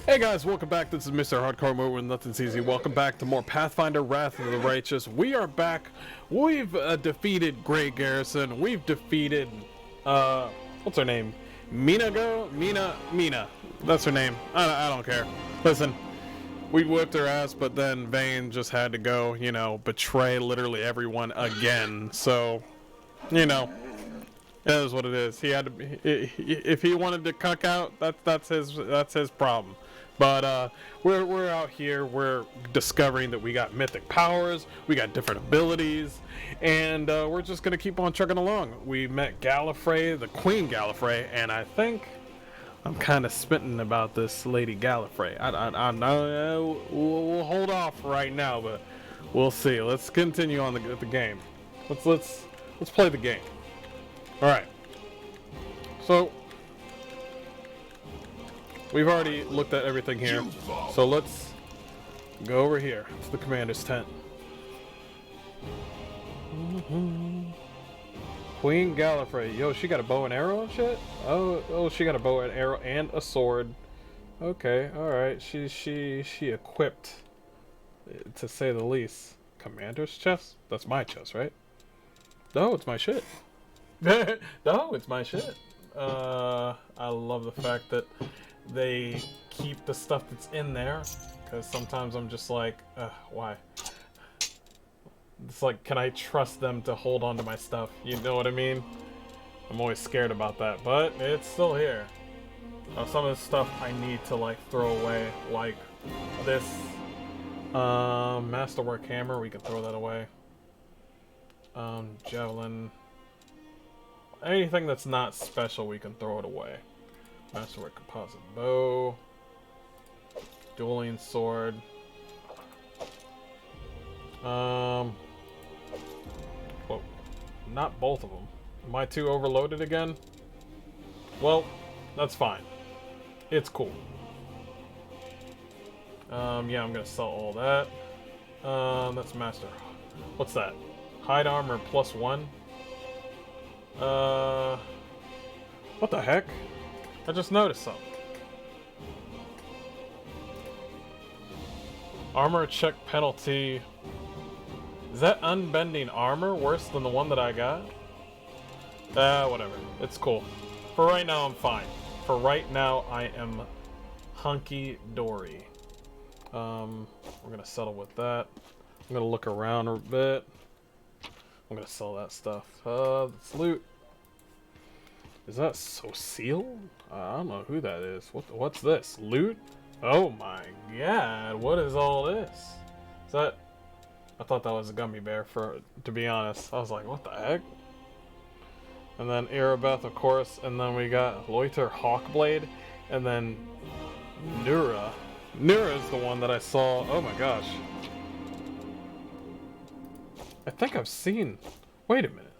Hey guys, welcome back. This is MrHardcoreMode when nothing's easy. Welcome back to more Pathfinder Wrath of the Righteous. We are back. We've defeated Grey Garrison. We've defeated, what's her name? Mina. That's her name. I don't care. Listen, we whipped her ass, but then Vane just had to go, you know, betray literally everyone again. So, you know, it is what it is. He had to. If he wanted to cuck out, that's his problem. But we're out here. We're discovering that we got mythic powers. We got different abilities, and we're just gonna keep on trucking along. We met Gallifrey, the Queen Gallifrey, and I think I'm kind of spitting about this lady Gallifrey. I know we'll hold off right now, but we'll see. Let's continue on the game. Let's play the game. All right. So we've already looked at everything here, so let's go over here to the commander's tent. Queen Gallifrey, yo, she got a bow and arrow and shit. Oh, she got a bow and arrow and a sword. Okay, all right, she equipped, to say the least. Commander's chest? That's my chest, right? No, it's my shit. No, it's my shit. I love the fact that they keep the stuff that's in there, because sometimes I'm just like, why? It's like, can I trust them to hold on to my stuff? You know what I mean? I'm always scared about that, but it's still here. Now, some of the stuff I need to like throw away, like this masterwork hammer, we can throw that away. Javelin. Anything that's not special, we can throw it away. Masterwork composite bow. Dueling sword. Well, not both of them. Am I too overloaded again? Well, that's fine. It's cool. Yeah, I'm gonna sell all that. That's master. What's that? Hide armor +1. What the heck? I just noticed something. Armor check penalty. Is that unbending armor worse than the one that I got? Whatever. It's cool. For right now, I'm fine. For right now, I am hunky-dory. We're gonna settle with that. I'm gonna look around a bit. I'm gonna sell that stuff. Let's loot. Is that Sociel? I don't know who that is. What's this? Loot? Oh my god, what is all this? Is that... I thought that was a gummy bear, to be honest. I was like, what the heck? And then Erebeth, of course, and then we got Loiter Hawkblade, and then Nura. Nura is the one that I saw. Oh my gosh. I think I've seen... Wait a minute.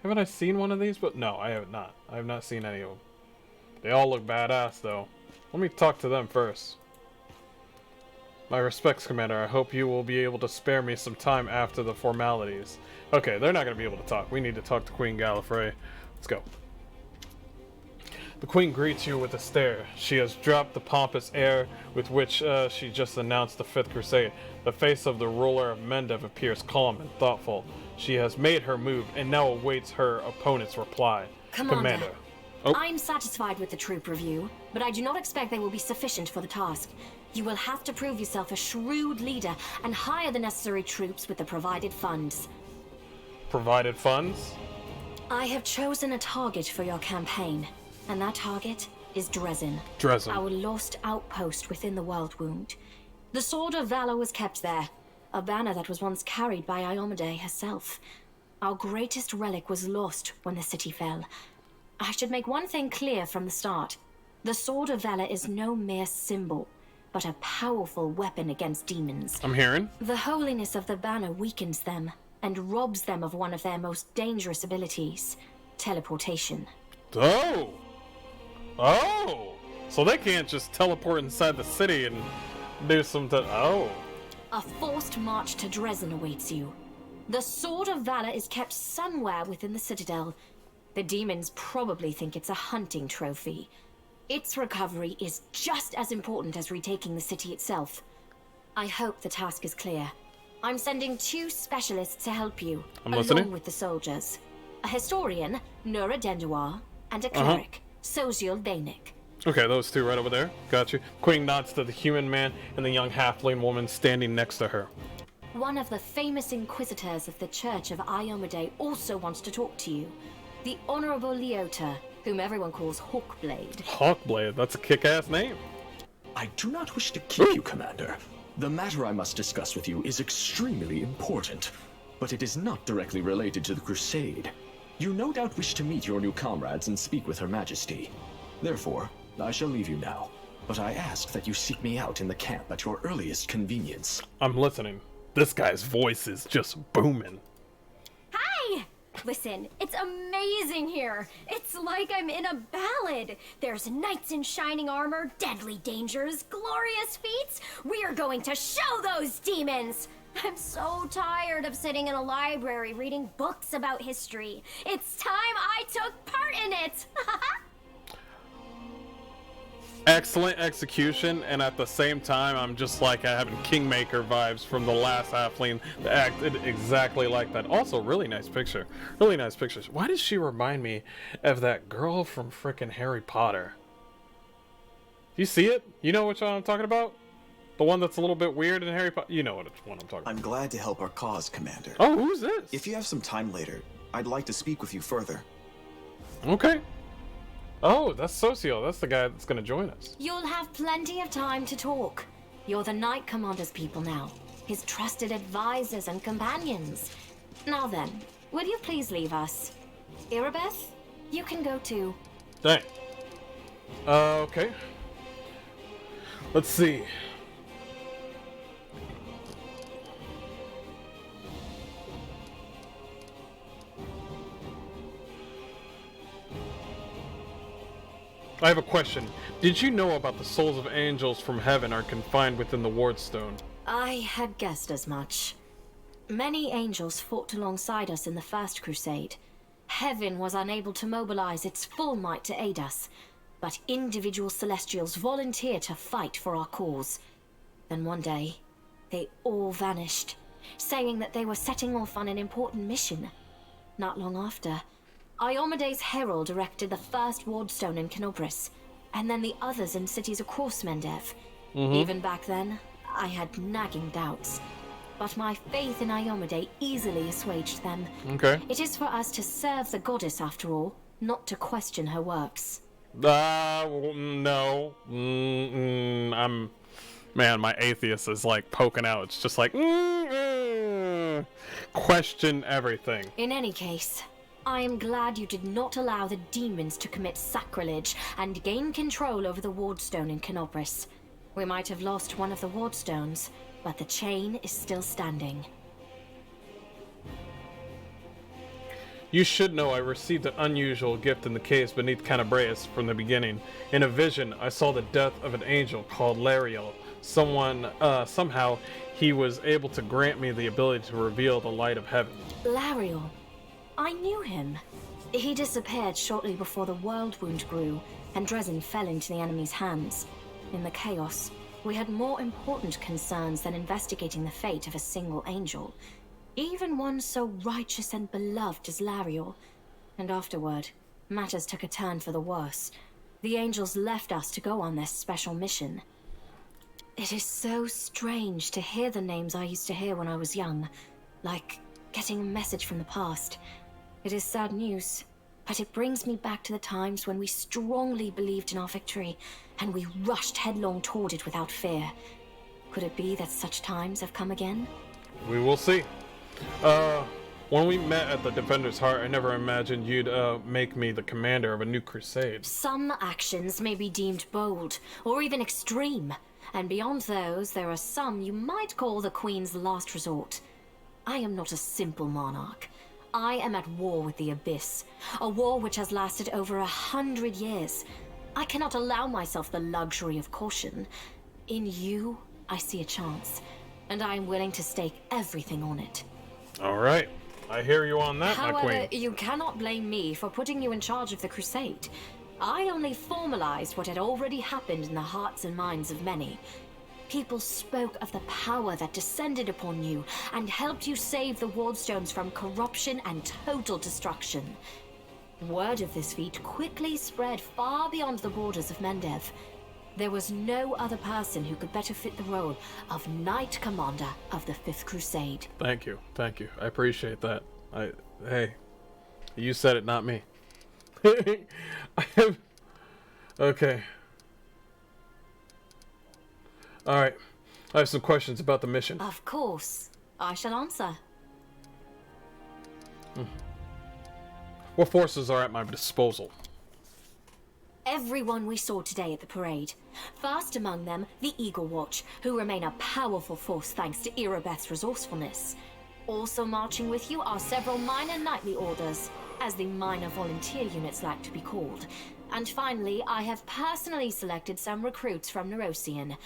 Haven't I seen one of these? But no, I have not. I have not seen any of them. They all look badass, though. Let me talk to them first. My respects, Commander. I hope you will be able to spare me some time after the formalities. Okay, they're not going to be able to talk. We need to talk to Queen Gallifrey. Let's go. The Queen greets you with a stare. She has dropped the pompous air with which she just announced the Fifth Crusade. The face of the ruler of Mendev appears calm and thoughtful. She has made her move and now awaits her opponent's reply. Commander. Oh. I'm satisfied with the troop review, but I do not expect they will be sufficient for the task. You will have to prove yourself a shrewd leader and hire the necessary troops with the provided funds. Provided funds? I have chosen a target for your campaign, and that target is Dresden. Dresden. Our lost outpost within the World Wound. The Sword of Valor was kept there, a banner that was once carried by Iomedae herself. Our greatest relic was lost when the city fell. I should make one thing clear from the start. The Sword of Valor is no mere symbol, but a powerful weapon against demons. I'm hearing. The holiness of the banner weakens them and robs them of one of their most dangerous abilities, teleportation. Oh! Oh! So they can't just teleport inside the city and do something. Oh. A forced march to Dresden awaits you. The Sword of Valor is kept somewhere within the Citadel. The demons probably think it's a hunting trophy. Its recovery is just as important as retaking the city itself. I hope the task is clear. I'm sending 2 specialists to help you, along with the soldiers. A historian, Nura Denduar, and a cleric, Social Danik. Okay, those 2 right over there. Got you. Queen nods to the human man and the young halfling woman standing next to her. One of the famous inquisitors of the Church of Iomade also wants to talk to you. The Honorable Leota, whom everyone calls Hawkblade. Hawkblade, that's a kick-ass name. I do not wish to keep you, Commander. The matter I must discuss with you is extremely important, but it is not directly related to the Crusade. You no doubt wish to meet your new comrades and speak with Her Majesty. Therefore, I shall leave you now, but I ask that you seek me out in the camp at your earliest convenience. I'm listening. This guy's voice is just booming. Hi! Listen, it's amazing here. It's like I'm in a ballad. There's knights in shining armor, deadly dangers, glorious feats. We are going to show those demons! I'm so tired of sitting in a library reading books about history. It's time I took part in it! Excellent execution, and at the same time, I'm just like having Kingmaker vibes from the last halfling that acted exactly like that. Also, really nice picture. Really nice pictures. Why does she remind me of that girl from frickin' Harry Potter? You see it? You know which one I'm talking about? The one that's a little bit weird in Harry Potter? You know what one I'm talking about. I'm glad to help our cause, Commander. Oh, who's this? If you have some time later, I'd like to speak with you further. Okay. Oh, that's Socio. That's the guy that's gonna join us. You'll have plenty of time to talk. You're the Knight Commander's people now, his trusted advisors and companions. Now then, will you please leave us? Irabeth, you can go too. Dang. Okay. Let's see. I have a question. Did you know about the souls of angels from heaven are confined within the Wardstone? I had guessed as much. Many angels fought alongside us in the First Crusade. Heaven was unable to mobilize its full might to aid us, but individual celestials volunteered to fight for our cause. Then one day, they all vanished, saying that they were setting off on an important mission. Not long after, Iomede's herald erected the first wardstone in Kenobris, and then the others in cities across Mendev. Even back then, I had nagging doubts. But my faith in Iomade easily assuaged them. Okay. It is for us to serve the goddess after all, not to question her works. No. Man, my atheist is like poking out. It's just like, question everything. In any case, I am glad you did not allow the demons to commit sacrilege and gain control over the wardstone in Kenobris. We might have lost one of the wardstones, but the chain is still standing. You should know I received an unusual gift in the caves beneath Canabreus from the beginning. In a vision, I saw the death of an angel called Lariel. Somehow, he was able to grant me the ability to reveal the light of heaven. Lariel. I knew him. He disappeared shortly before the world wound grew, and Dresden fell into the enemy's hands. In the chaos, we had more important concerns than investigating the fate of a single angel. Even one so righteous and beloved as Lariel. And afterward, matters took a turn for the worse. The angels left us to go on this special mission. It is so strange to hear the names I used to hear when I was young, like getting a message from the past. It is sad news, but it brings me back to the times when we strongly believed in our victory, and we rushed headlong toward it without fear. Could it be that such times have come again? We will see. When we met at the Defender's Heart, I never imagined you'd make me the commander of a new crusade. Some actions may be deemed bold, or even extreme, and beyond those, there are some you might call the Queen's last resort. I am not a simple monarch. I am at war with the Abyss, a war which has lasted over 100 years. I cannot allow myself the luxury of caution. In you, I see a chance, and I am willing to stake everything on it. All right. I hear you on that, However, my queen. you cannot blame me for putting you in charge of the crusade. I only formalized what had already happened in the hearts and minds of many. People spoke of the power that descended upon you and helped you save the Wardstones from corruption and total destruction. Word of this feat quickly spread far beyond the borders of Mendev. There was no other person who could better fit the role of Knight Commander of the Fifth Crusade. Thank you. Thank you. I appreciate that. Hey, you said it, not me. Okay. Alright. I have some questions about the mission. Of course. I shall answer. What forces are at my disposal? Everyone we saw today at the parade. First among them, the Eagle Watch, who remain a powerful force thanks to Irabeth's resourcefulness. Also marching with you are several minor knightly orders, as the minor volunteer units like to be called. And finally, I have personally selected some recruits from Neurosian.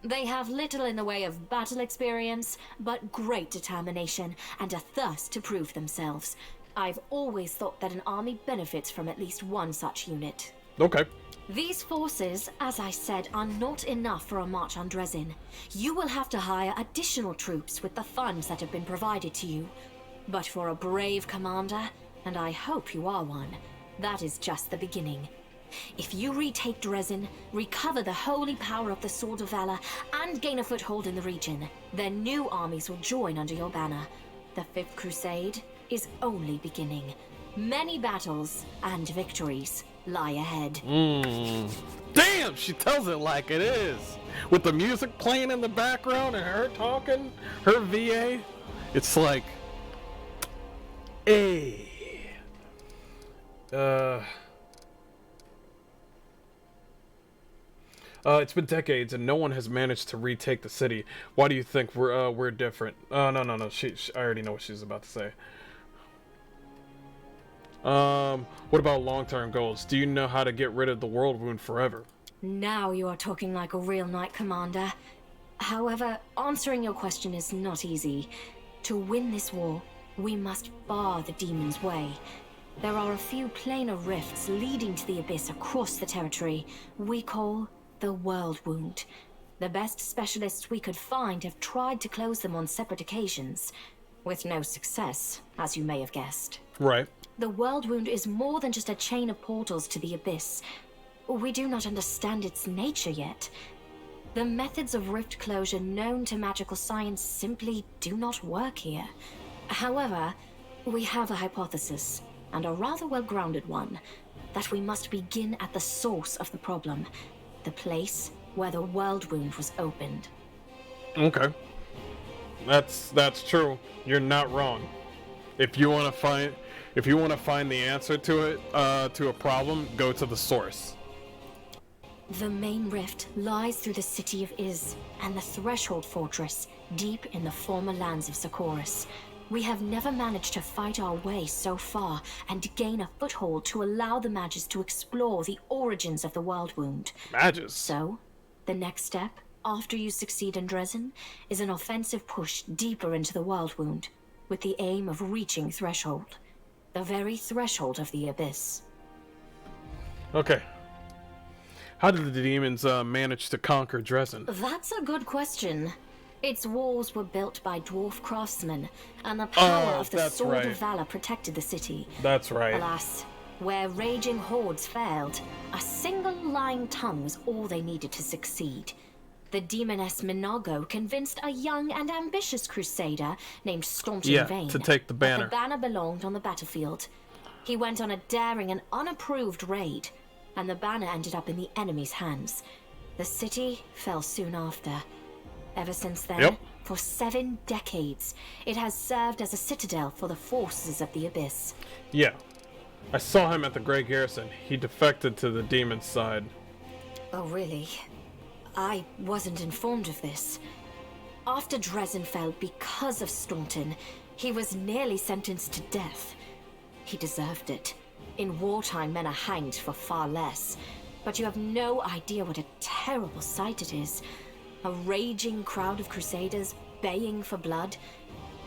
They have little in the way of battle experience, but great determination and a thirst to prove themselves. I've always thought that an army benefits from at least one such unit. Okay. These forces, as I said, are not enough for a march on Dresden. You will have to hire additional troops with the funds that have been provided to you. But for a brave commander, and I hope you are one, that is just the beginning. If you retake Dresden, recover the holy power of the Sword of Valor, and gain a foothold in the region, then new armies will join under your banner. The Fifth Crusade is only beginning. Many battles and victories lie ahead. Damn, she tells it like it is. With the music playing in the background and her talking, her VA, it's like, hey. It's been decades and no one has managed to retake the city. Why do you think we're different? No. She I already know what she's about to say. What about long-term goals? Do you know how to get rid of the world wound forever? Now you are talking like a real knight commander. However, answering your question is not easy. To win this war, we must bar the demon's way. There are a few planar rifts leading to the abyss across the territory we call the world wound. The best specialists we could find have tried to close them on separate occasions, with no success, as you may have guessed. Right. The world wound is more than just a chain of portals to the abyss. We do not understand its nature yet. The methods of rift closure known to magical science simply do not work here. However, we have a hypothesis, and a rather well-grounded one, that we must begin at the source of the problem, the place where the world wound was opened. Okay. That's true. You're not wrong. If you want to find the answer to it, to a problem, go to the source. The main rift lies through the city of Iz and the Threshold Fortress, deep in the former lands of Socorus. We have never managed to fight our way so far and gain a foothold to allow the mages to explore the origins of the world wound. Mages? So, the next step, after you succeed in Dresden, is an offensive push deeper into the world wound, with the aim of reaching Threshold. The very threshold of the abyss. Okay. How did the demons manage to conquer Dresden? That's a good question. Its walls were built by dwarf craftsmen, and the power of the Sword of Valor protected the city. That's right. Alas, where raging hordes failed, a single lying tongue was all they needed to succeed. The demoness Minago convinced a young and ambitious crusader named Staunton Vane to take the banner. that the banner belonged on the battlefield. He went on a daring and unapproved raid, and the banner ended up in the enemy's hands. The city fell soon after. Ever since then, for 7 decades, it has served as a citadel for the forces of the abyss. Yeah. I saw him at the Grey Garrison. He defected to the demon's side. Oh, really? I wasn't informed of this. After Dresden fell because of Staunton, he was nearly sentenced to death. He deserved it. In wartime, men are hanged for far less. But you have no idea what a terrible sight it is. A raging crowd of crusaders baying for blood.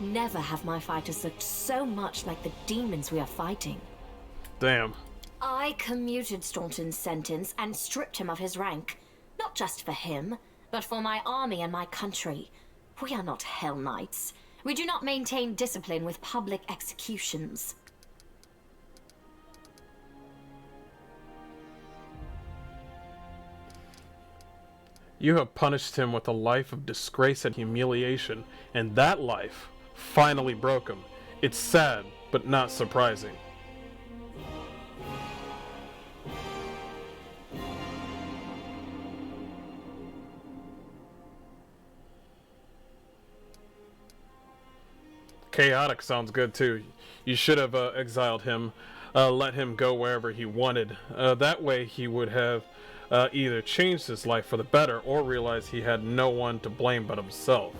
Never have my fighters looked so much like the demons we are fighting. Damn. I commuted Staunton's sentence and stripped him of his rank. Not just for him, but for my army and my country. We are not Hell Knights. We do not maintain discipline with public executions. You have punished him with a life of disgrace and humiliation, and that life finally broke him. It's sad, but not surprising. Chaotic sounds good too. You should have exiled him, let him go wherever he wanted. That way he would have either changed his life for the better or realized he had no one to blame but himself.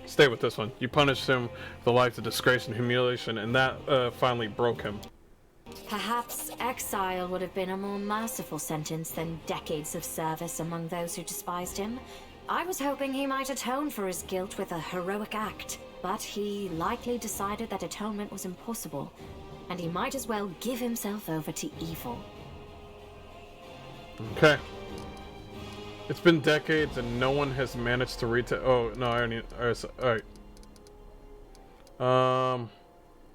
Stay with this one. You punished him with a life of disgrace and humiliation, and that finally broke him. Perhaps exile would have been a more merciful sentence than decades of service among those who despised him. I was hoping he might atone for his guilt with a heroic act, but he likely decided that atonement was impossible, and he might as well give himself over to evil. Okay. It's been decades and no one has managed to oh, no, I already... Alright.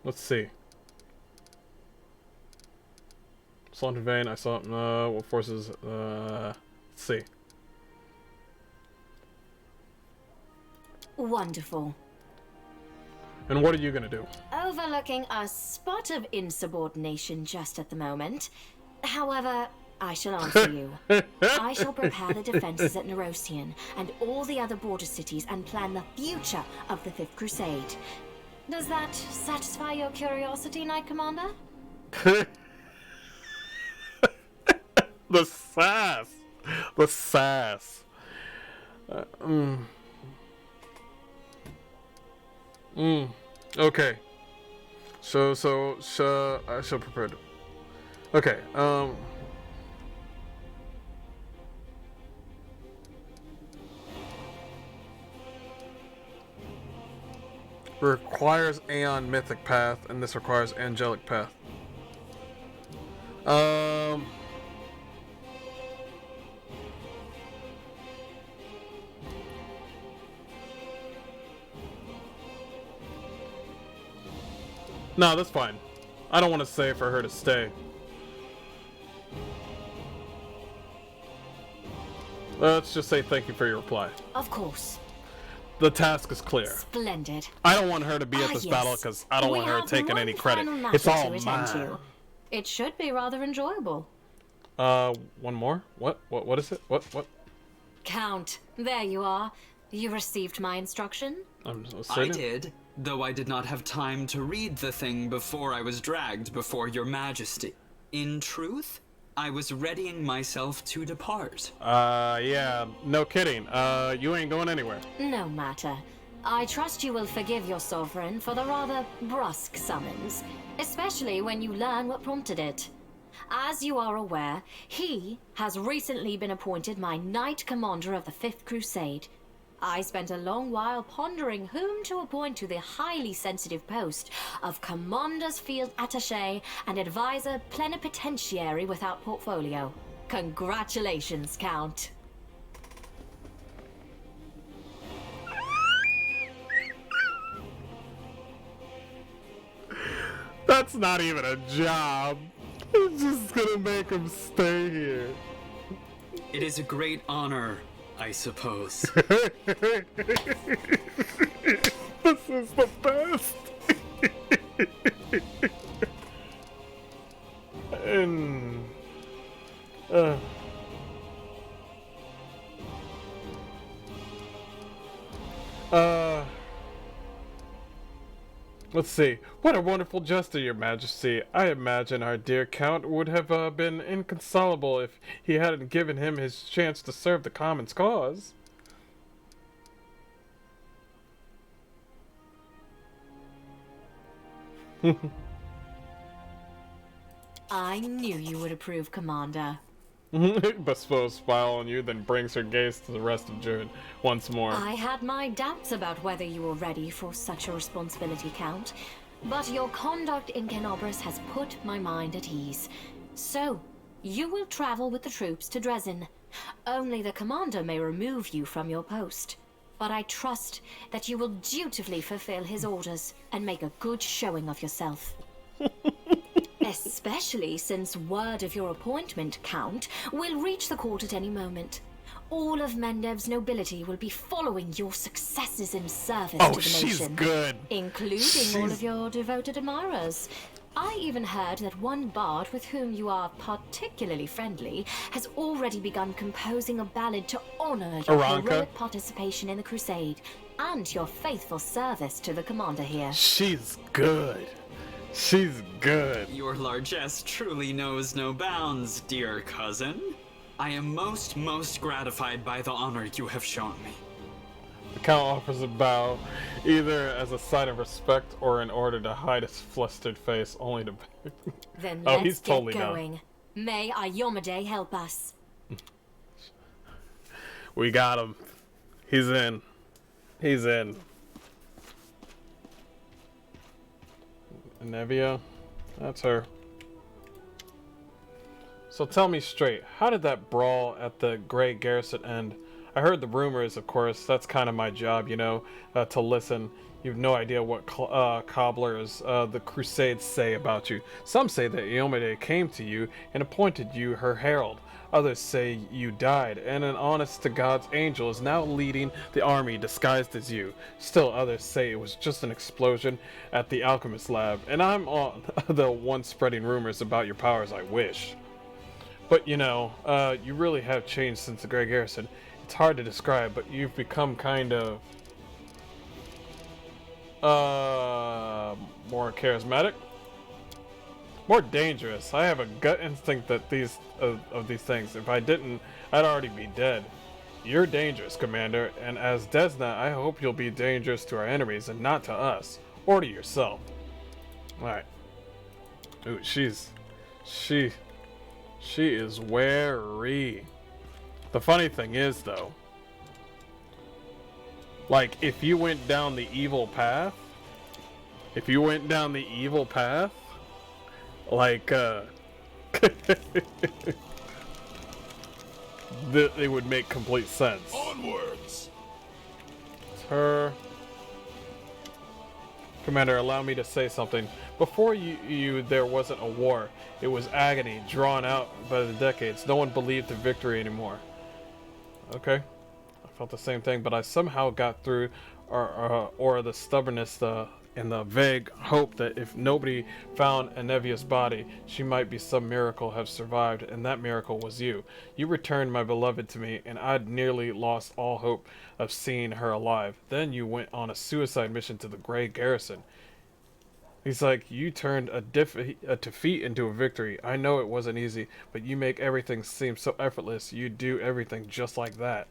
Let's see. Slaughter in vain, I saw... what forces... let's see. Wonderful. And what are you gonna do? Overlooking a spot of insubordination just at the moment. However, I shall answer you. I shall prepare the defenses at Nerosian and all the other border cities and plan the future of the Fifth Crusade. Does that satisfy your curiosity, Knight Commander? The sass! The sass. Okay. I shall prepare to... Okay, requires Aeon Mythic Path, and this requires Angelic Path. No, that's fine. I don't want to say for her to stay. Let's just say thank you for your reply. Of course. The task is clear. Splendid. I don't want her to be at this battle because I don't want her taking any credit. It's all mine. It should be rather enjoyable. One more? What is it? What? Count, there you are. You received my instruction? I did, though I did not have time to read the thing before I was dragged before your majesty. In truth, I was readying myself to depart. Yeah, no kidding. You ain't going anywhere. No matter. I trust you will forgive your sovereign for the rather brusque summons, especially when you learn what prompted it. As you are aware, he has recently been appointed my Knight Commander of the Fifth Crusade. I spent a long while pondering whom to appoint to the highly sensitive post of Commander's Field Attaché and Advisor Plenipotentiary without portfolio. Congratulations, Count. That's not even a job. It's just gonna make him stay here. It is a great honor, I suppose. This is the best. And let's see. What a wonderful gesture, Your Majesty. I imagine our dear Count would have been inconsolable if he hadn't given him his chance to serve the common's cause. I knew you would approve, Commander. bestows a smile on you, then brings her gaze to the rest of Jude once more. I had my doubts about whether you were ready for such a responsibility, Count, but your conduct in Kenobris has put my mind at ease. So, you will travel with the troops to Dresden. Only the commander may remove you from your post, but I trust that you will dutifully fulfill his orders and make a good showing of yourself. Especially since word of your appointment, Count, will reach the court at any moment. All of Mendev's nobility will be following your successes in service to the nation. She's good. Including all of your devoted admirers. I even heard that one bard with whom you are particularly friendly has already begun composing a ballad to honor your heroic participation in the crusade and your faithful service to the commander here. She's good. She's good. Your largesse truly knows no bounds, dear cousin. I am most gratified by the honor you have shown me. The Count offers a bow, either as a sign of respect or in order to hide his flustered face, only to... Then oh, let's he's totally get going. done. May Ayomide help us. We got him. He's in. He's in. Nevia? That's her. So tell me straight, how did that brawl at the Great Garrison end? I heard the rumors, of course. That's kind of my job, you know, to listen. You have no idea what cobblers the Crusades say about you. Some say that Iomade came to you and appointed you her herald. Others say you died, and an honest-to-God's angel is now leading the army disguised as you. Still others say it was just an explosion at the alchemist lab, and I'm on the one spreading rumors about your powers, I wish. But you know, you really have changed since the Great Garrison. It's hard to describe, but you've become kind of more charismatic, more dangerous. I have a gut instinct that these things, if I didn't, I'd already be dead. You're dangerous, Commander, and as Desna, I hope you'll be dangerous to our enemies and not to us, or to yourself. Alright. Ooh, she is wary. The funny thing is, though, like, if you went down the evil path, like, it would make complete sense. Onwards! It's her. Commander, allow me to say something. Before you, there wasn't a war. It was agony, drawn out by the decades. No one believed in victory anymore. Okay. I felt the same thing, but I somehow got through, or the stubbornness, and the vague hope that if nobody found Anevia's body, she might be some miracle have survived, and that miracle was you. You returned my beloved to me, and I'd nearly lost all hope of seeing her alive. Then you went on a suicide mission to the Great Garrison. He's like, you turned a defeat into a victory. I know it wasn't easy, but you make everything seem so effortless. You do everything just like that.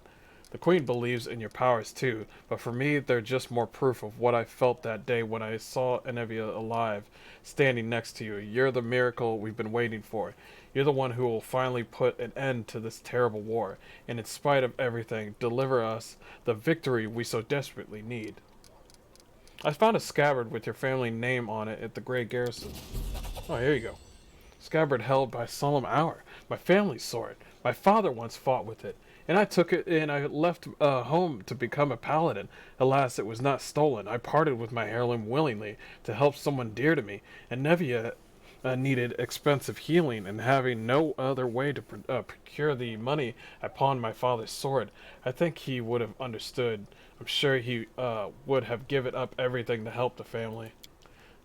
The Queen believes in your powers too, but for me, they're just more proof of what I felt that day when I saw Anevia alive, standing next to you. You're the miracle we've been waiting for. You're the one who will finally put an end to this terrible war, and in spite of everything, deliver us the victory we so desperately need. I found a scabbard with your family name on it at the Great Garrison. Oh, here you go. Scabbard held by solemn hour. My family's sword. My father once fought with it. And I took it and I left home to become a paladin. Alas, it was not stolen. I parted with my heirloom willingly to help someone dear to me. And Nevia needed expensive healing, and having no other way to procure the money, I pawned my father's sword. I think he would have understood. I'm sure he would have given up everything to help the family.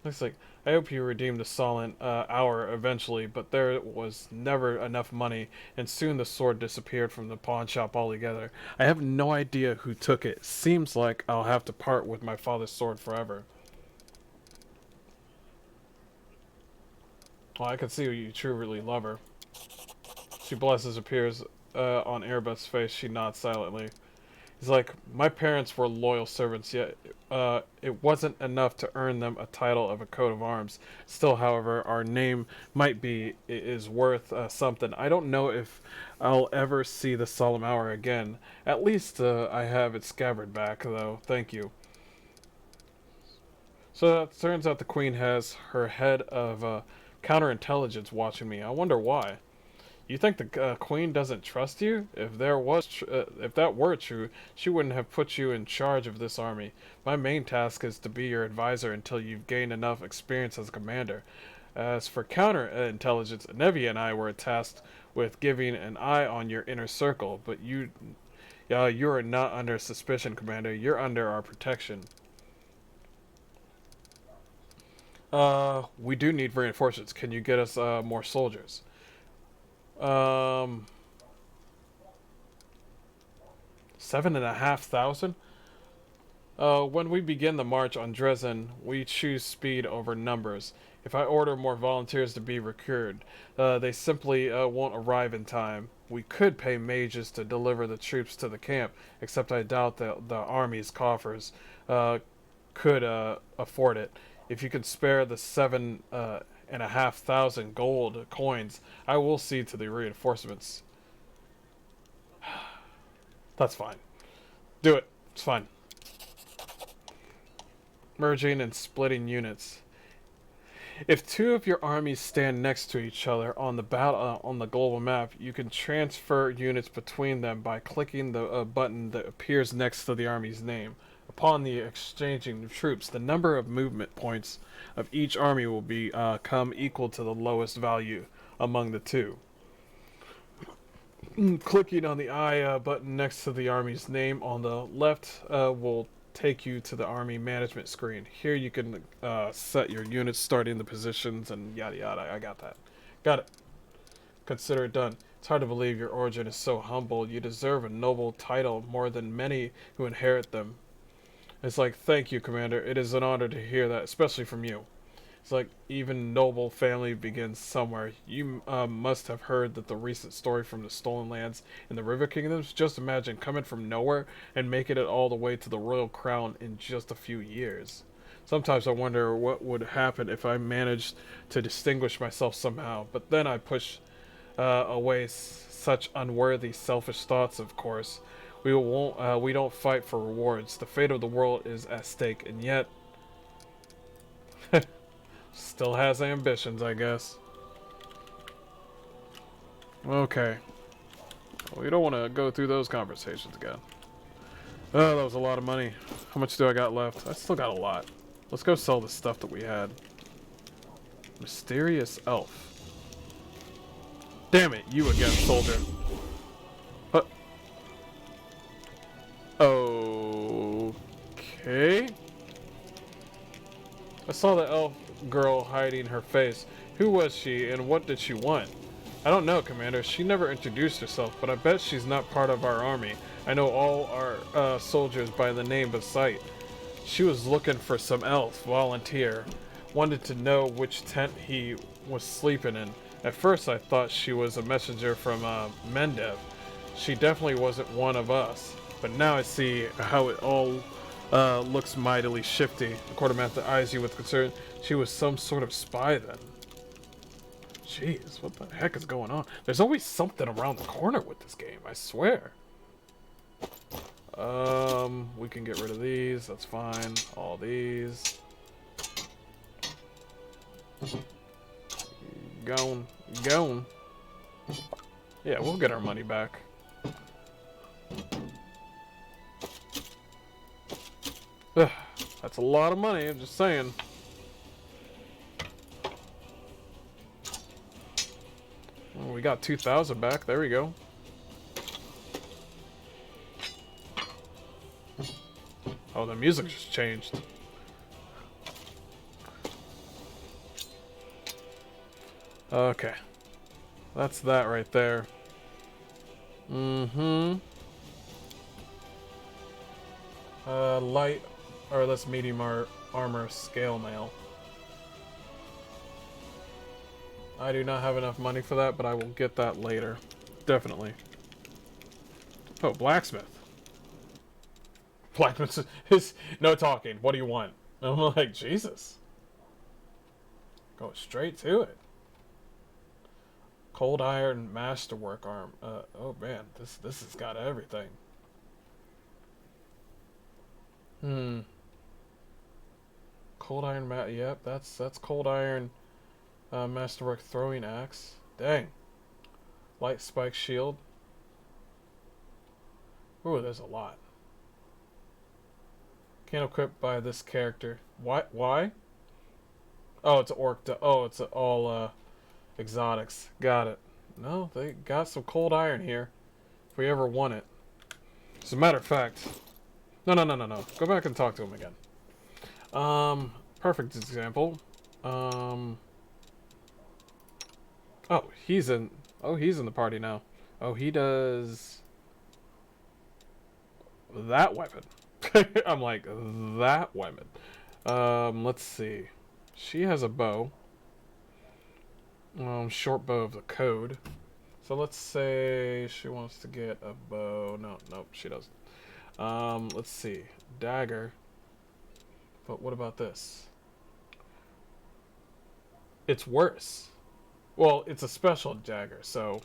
Looks like, I hope you redeemed the stolen hour eventually, but there was never enough money, and soon the sword disappeared from the pawn shop altogether. I have no idea who took it. Seems like I'll have to part with my father's sword forever. Well, I can see you truly love her. She blesses appears on Erebeth's face. She nods silently. He's like, my parents were loyal servants, yet it wasn't enough to earn them a title of a coat of arms. Still, however, our name is worth something. I don't know if I'll ever see the solemn hour again. At least I have its scabbard back, though. Thank you. So it turns out the queen has her head of counterintelligence watching me. I wonder why. You think the queen doesn't trust you? If that were true, she wouldn't have put you in charge of this army. My main task is to be your advisor until you've gained enough experience as a commander. As for counterintelligence, Nevi and I were tasked with giving an eye on your inner circle, but you are not under suspicion, Commander. You're under our protection. We do need reinforcements. Can you get us more soldiers? 7,500. When we begin the march on Dresden, we choose speed over numbers. If I order more volunteers to be recruited, they simply won't arrive in time. We could pay mages to deliver the troops to the camp, except I doubt that the army's coffers could afford it. If you could spare the 7,500 gold coins, I will see to the reinforcements. That's fine. Do it. It's fine. Merging and splitting units. If two of your armies stand next to each other on the global map, you can transfer units between them by clicking the button that appears next to the army's name. Upon the exchanging of troops, the number of movement points of each army will become equal to the lowest value among the two. Clicking on the I button next to the army's name on the left will take you to the army management screen. Here you can set your units, starting the positions, and yada yada. I got that. Got it. Consider it done. It's hard to believe your origin is so humble. You deserve a noble title more than many who inherit them. It's like, thank you, Commander. It is an honor to hear that, especially from you. It's like, even noble family begins somewhere. You must have heard that the recent story from the Stolen Lands in the River Kingdoms. Just imagine coming from nowhere and making it all the way to the royal crown in just a few years. Sometimes I wonder what would happen if I managed to distinguish myself somehow, but then I push away such unworthy, selfish thoughts, of course. We don't fight for rewards. The fate of the world is at stake, and yet still has ambitions, I guess. Okay. Well, we don't want to go through those conversations again. Oh, that was a lot of money. How much do I got left? I still got a lot. Let's go sell the stuff that we had. Mysterious elf. Damn it, you again, soldier. Okay. I saw the elf girl hiding her face. Who was she and what did she want? I don't know, Commander. She never introduced herself, but I bet she's not part of our army. I know all our soldiers by the name of sight. She was looking for some elf volunteer. Wanted to know which tent he was sleeping in. At first I thought she was a messenger from Mendev. She definitely wasn't one of us. But now I see how it all looks mightily shifty. The quartermaster eyes you with concern. She was some sort of spy then. Jeez, what the heck is going on? There's always something around the corner with this game, I swear. We can get rid of these, that's fine. All these. Gone. Yeah, we'll get our money back. Ugh, that's a lot of money, I'm just saying. Well, we got 2,000 back, there we go. Oh, the music just changed. Okay. That's that right there. Light, or less medium armor scale mail. I do not have enough money for that, but I will get that later. Definitely. Oh, blacksmith. Blacksmith is no talking. What do you want? I'm like, Jesus. Go straight to it. Cold iron masterwork arm. Oh man, this has got everything. Cold iron yep, that's cold iron masterwork throwing axe. Dang. Light spike shield. Ooh, there's a lot. Can't equip by this character. Why? Oh, it's it's all exotics. Got it. No, they got some cold iron here. If we ever want it. As a matter of fact. No. Go back and talk to him again. Perfect example. Oh, he's in the party now. Oh, he does that weapon. I'm like, that weapon. Let's see. She has a bow. Short bow of the code. So let's say she wants to get a bow. No, she doesn't. Let's see. Dagger. But what about this? It's worse. Well, it's a special dagger, so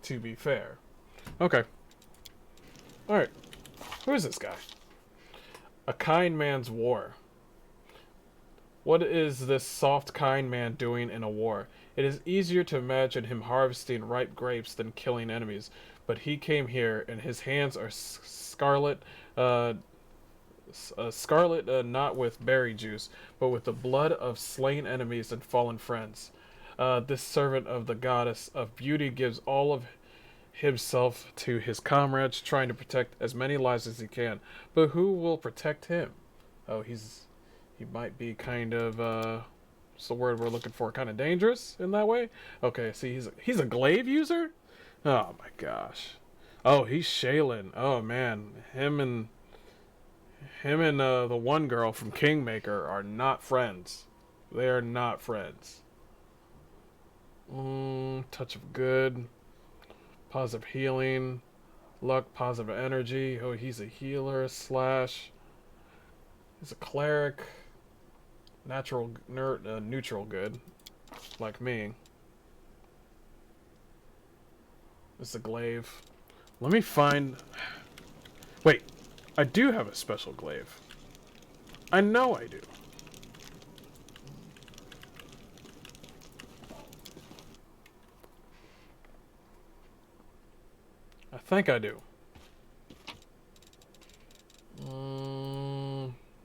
to be fair. Okay. Alright. Who is this guy? A kind man's war. What is this soft, kind man doing in a war? It is easier to imagine him harvesting ripe grapes than killing enemies, but he came here, and his hands are scarlet, not with berry juice, but with the blood of slain enemies and fallen friends. This servant of the goddess of beauty gives all of himself to his comrades, trying to protect as many lives as he can. But who will protect him? Oh, he might be kind of, what's the word we're looking for? Kind of dangerous in that way? Okay, see, he's a glaive user? Oh my gosh. Oh, he's Shaylin. Oh man, him and the one girl from Kingmaker are not friends. They are not friends. Touch of good. Positive healing. Luck, positive energy. Oh, he's a healer / he's a cleric. Neutral good. Like me. It's a glaive. Let me find... Wait. I do have a special glaive. I know I do. I think I do.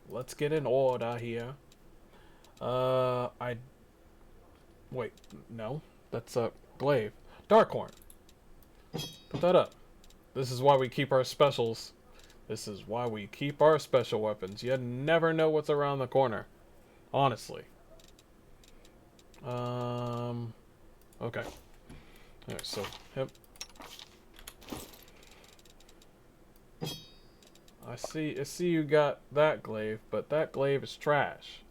Let's get in order here. Wait, no. That's a glaive. Darkhorn. Put that up. This is why we keep our specials. This is why we keep our special weapons. You never know what's around the corner. Honestly. Okay. Alright, so, yep. I see you got that glaive, but that glaive is trash.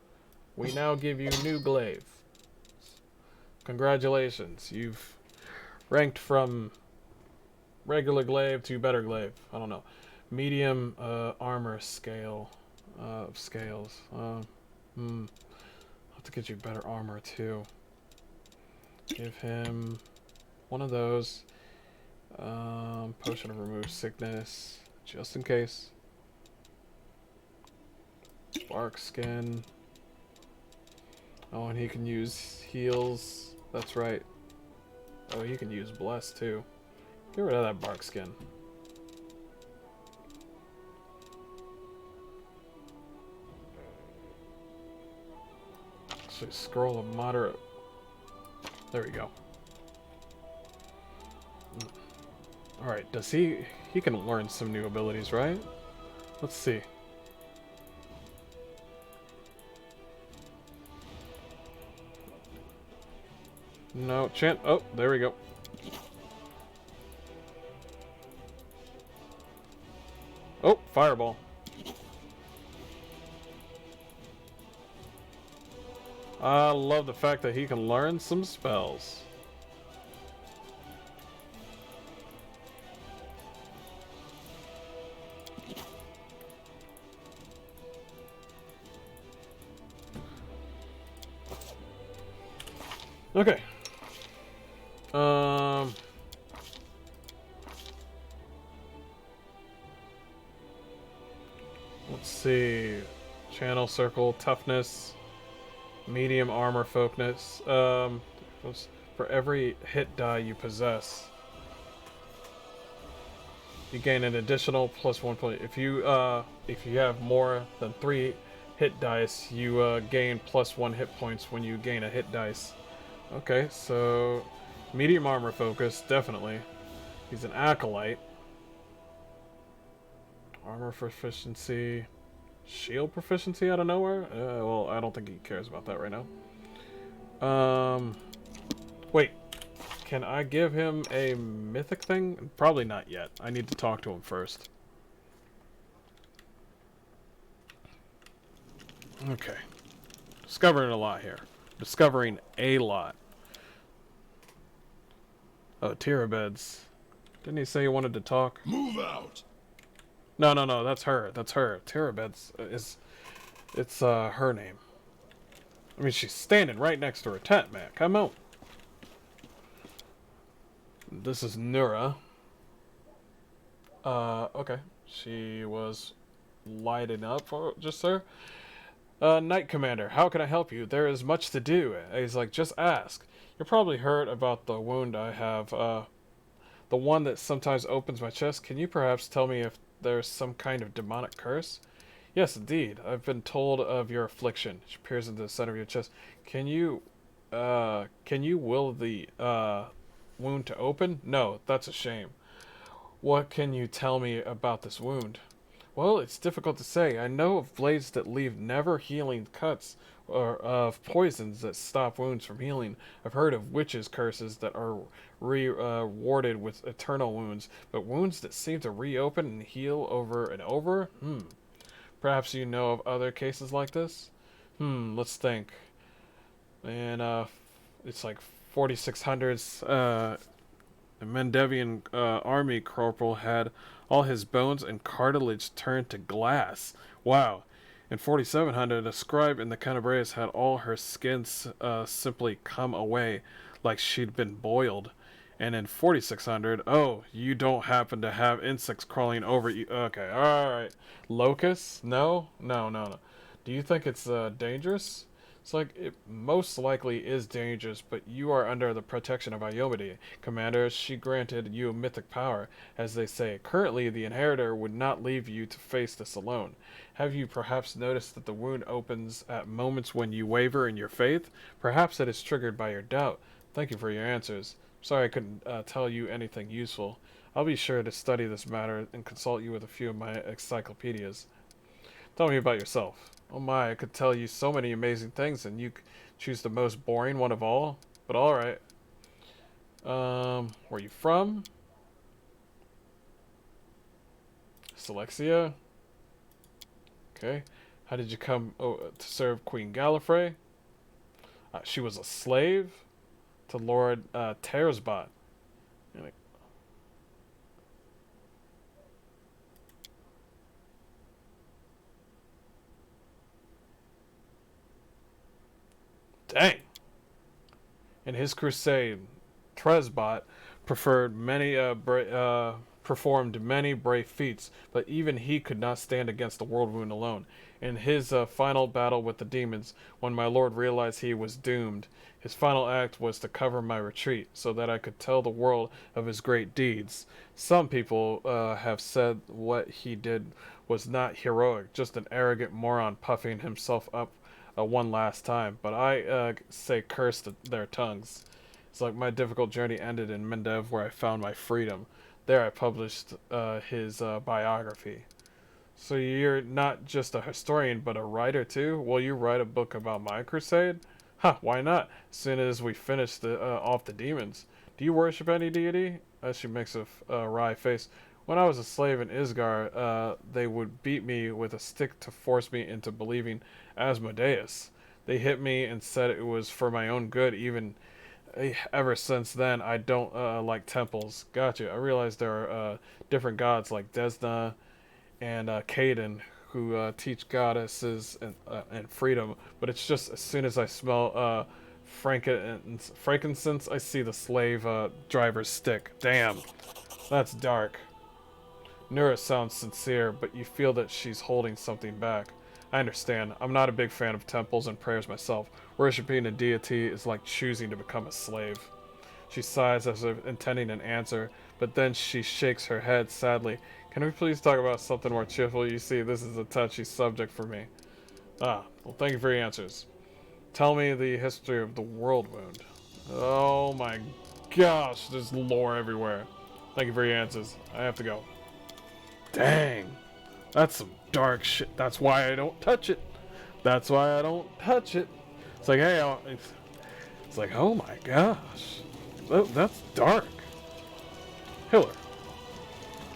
We now give you new glaive. Congratulations. You've ranked from regular glaive to better glaive. I don't know. Medium armor scale scales. I'll have to get you better armor too. Give him one of those. Potion of remove sickness, just in case. Bark skin. Oh, and he can use heals. That's right. Oh, he can use bless too. Get rid of that bark skin. Actually, scroll of moderate. There we go. Alright, does he can learn some new abilities, right? Let's see. No, chant. Oh, there we go. Oh, fireball. I love the fact that he can learn some spells. Okay. Let's see. Channel circle, toughness, medium armor focus. For every hit die you possess, you gain an additional +1 point. If you have more than 3 hit dice, you gain +1 hit points when you gain a hit dice. Okay, so medium armor focus, definitely. He's an acolyte. Armor proficiency, shield proficiency out of nowhere. Well, I don't think he cares about that right now. Wait. Can I give him a mythic thing? Probably not yet. I need to talk to him first. Okay. Discovering a lot here. Discovering a lot. Oh, Tirabeds. Didn't he say he wanted to talk? Move out! No, that's her. That's her. Tirabeds it's her name. I mean, she's standing right next to her tent, man. Come on. This is Nura. Okay. She was lighting up for just sir. Knight Commander, how can I help you? There is much to do. He's like, just ask. You probably heard about the wound I have, the one that sometimes opens my chest. Can you perhaps tell me if there's some kind of demonic curse? Yes, indeed. I've been told of your affliction. She appears in the center of your chest. Can you will the, wound to open? No, that's a shame. What can you tell me about this wound? Well, it's difficult to say. I know of blades that leave never healing cuts, or of poisons that stop wounds from healing. I've heard of witches' curses that are rewarded with eternal wounds, but wounds that seem to reopen and heal over and over? Perhaps you know of other cases like this? Let's think. And, it's like 4600s, a Mendevian army corporal had all his bones and cartilage turned to glass. Wow. In 4700, a scribe in the Canabrias had all her skin simply come away like she'd been boiled. And in 4600, oh, you don't happen to have insects crawling over you. Okay, alright. Locusts? No. Do you think it's dangerous? It's like, it most likely is dangerous, but you are under the protection of Iomade. Commander, she granted you a mythic power, as they say. Currently, the Inheritor would not leave you to face this alone. Have you perhaps noticed that the wound opens at moments when you waver in your faith? Perhaps it is triggered by your doubt. Thank you for your answers. Sorry I couldn't tell you anything useful. I'll be sure to study this matter and consult you with a few of my encyclopedias. Tell me about yourself. Oh my, I could tell you so many amazing things and you choose the most boring one of all. But alright. Where you from? Selexia? Okay. How did you come to serve Queen Gallifrey? She was a slave to Lord Tersbot. Dang. In his crusade, Tresbot performed many brave feats, but even he could not stand against the world wound alone. In his final battle with the demons, when my lord realized he was doomed, his final act was to cover my retreat, so that I could tell the world of his great deeds. Some people have said what he did was not heroic, just an arrogant moron puffing himself up one last time, but I say curse their tongues. It's like my difficult journey ended in Mendev, where I found my freedom. There I published his biography. So you're not just a historian, but a writer too? Will you write a book about my crusade? Why not? As soon as we finish off the demons. Do you worship any deity? She makes a wry face. When I was a slave in Isgar, they would beat me with a stick to force me into believing Asmodeus. They hit me and said it was for my own good. Even ever since then, I don't like temples. Gotcha. I realize there are different gods like Desna and Caden who teach goddesses and freedom. But it's just as soon as I smell frankincense. I see the slave driver's stick. Damn, that's dark. Nura sounds sincere, but you feel that she's holding something back. I understand. I'm not a big fan of temples and prayers myself. Worshipping a deity is like choosing to become a slave. She sighs as if intending an answer, but then she shakes her head sadly. Can we please talk about something more cheerful? You see, this is a touchy subject for me. Well, thank you for your answers. Tell me the history of the world wound. Oh my gosh, there's lore everywhere. Thank you for your answers. I have to go. Dang. That's some dark shit. That's why I don't touch it. That's why I don't touch it. It's like, hey, it's like, oh my gosh. That's dark. Hiller.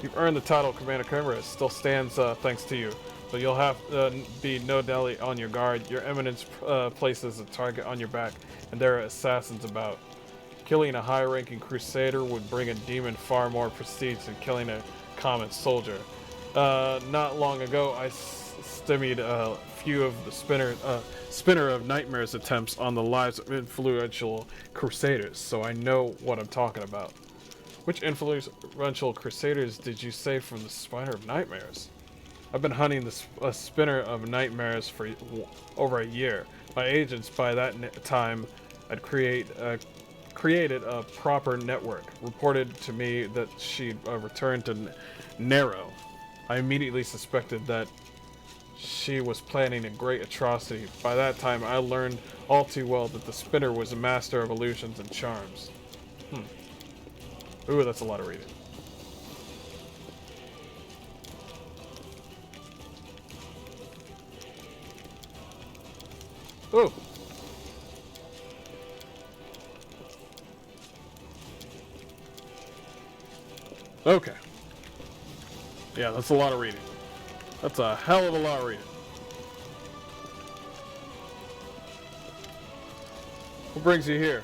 You've earned the title of Commander Kramer. It still stands thanks to you. So you'll have be no doubt on your guard. Your eminence places a target on your back, and there are assassins about. Killing a high-ranking crusader would bring a demon far more prestige than killing a common soldier. Not long ago, I stymied a few of the Spinner of Nightmares attempts on the lives of influential crusaders, so I know what I'm talking about. Which influential crusaders did you say from the Spinner of Nightmares? I've been hunting the Spinner of Nightmares for over a year. My agents, by that time, had created a proper network. Reported to me that she'd returned to Nero. I immediately suspected that she was planning a great atrocity. By that time, I learned all too well that the Spinner was a master of illusions and charms. Ooh, that's a lot of reading. Ooh. Okay. Yeah, that's a lot of reading. That's a hell of a lot of reading. What brings you here?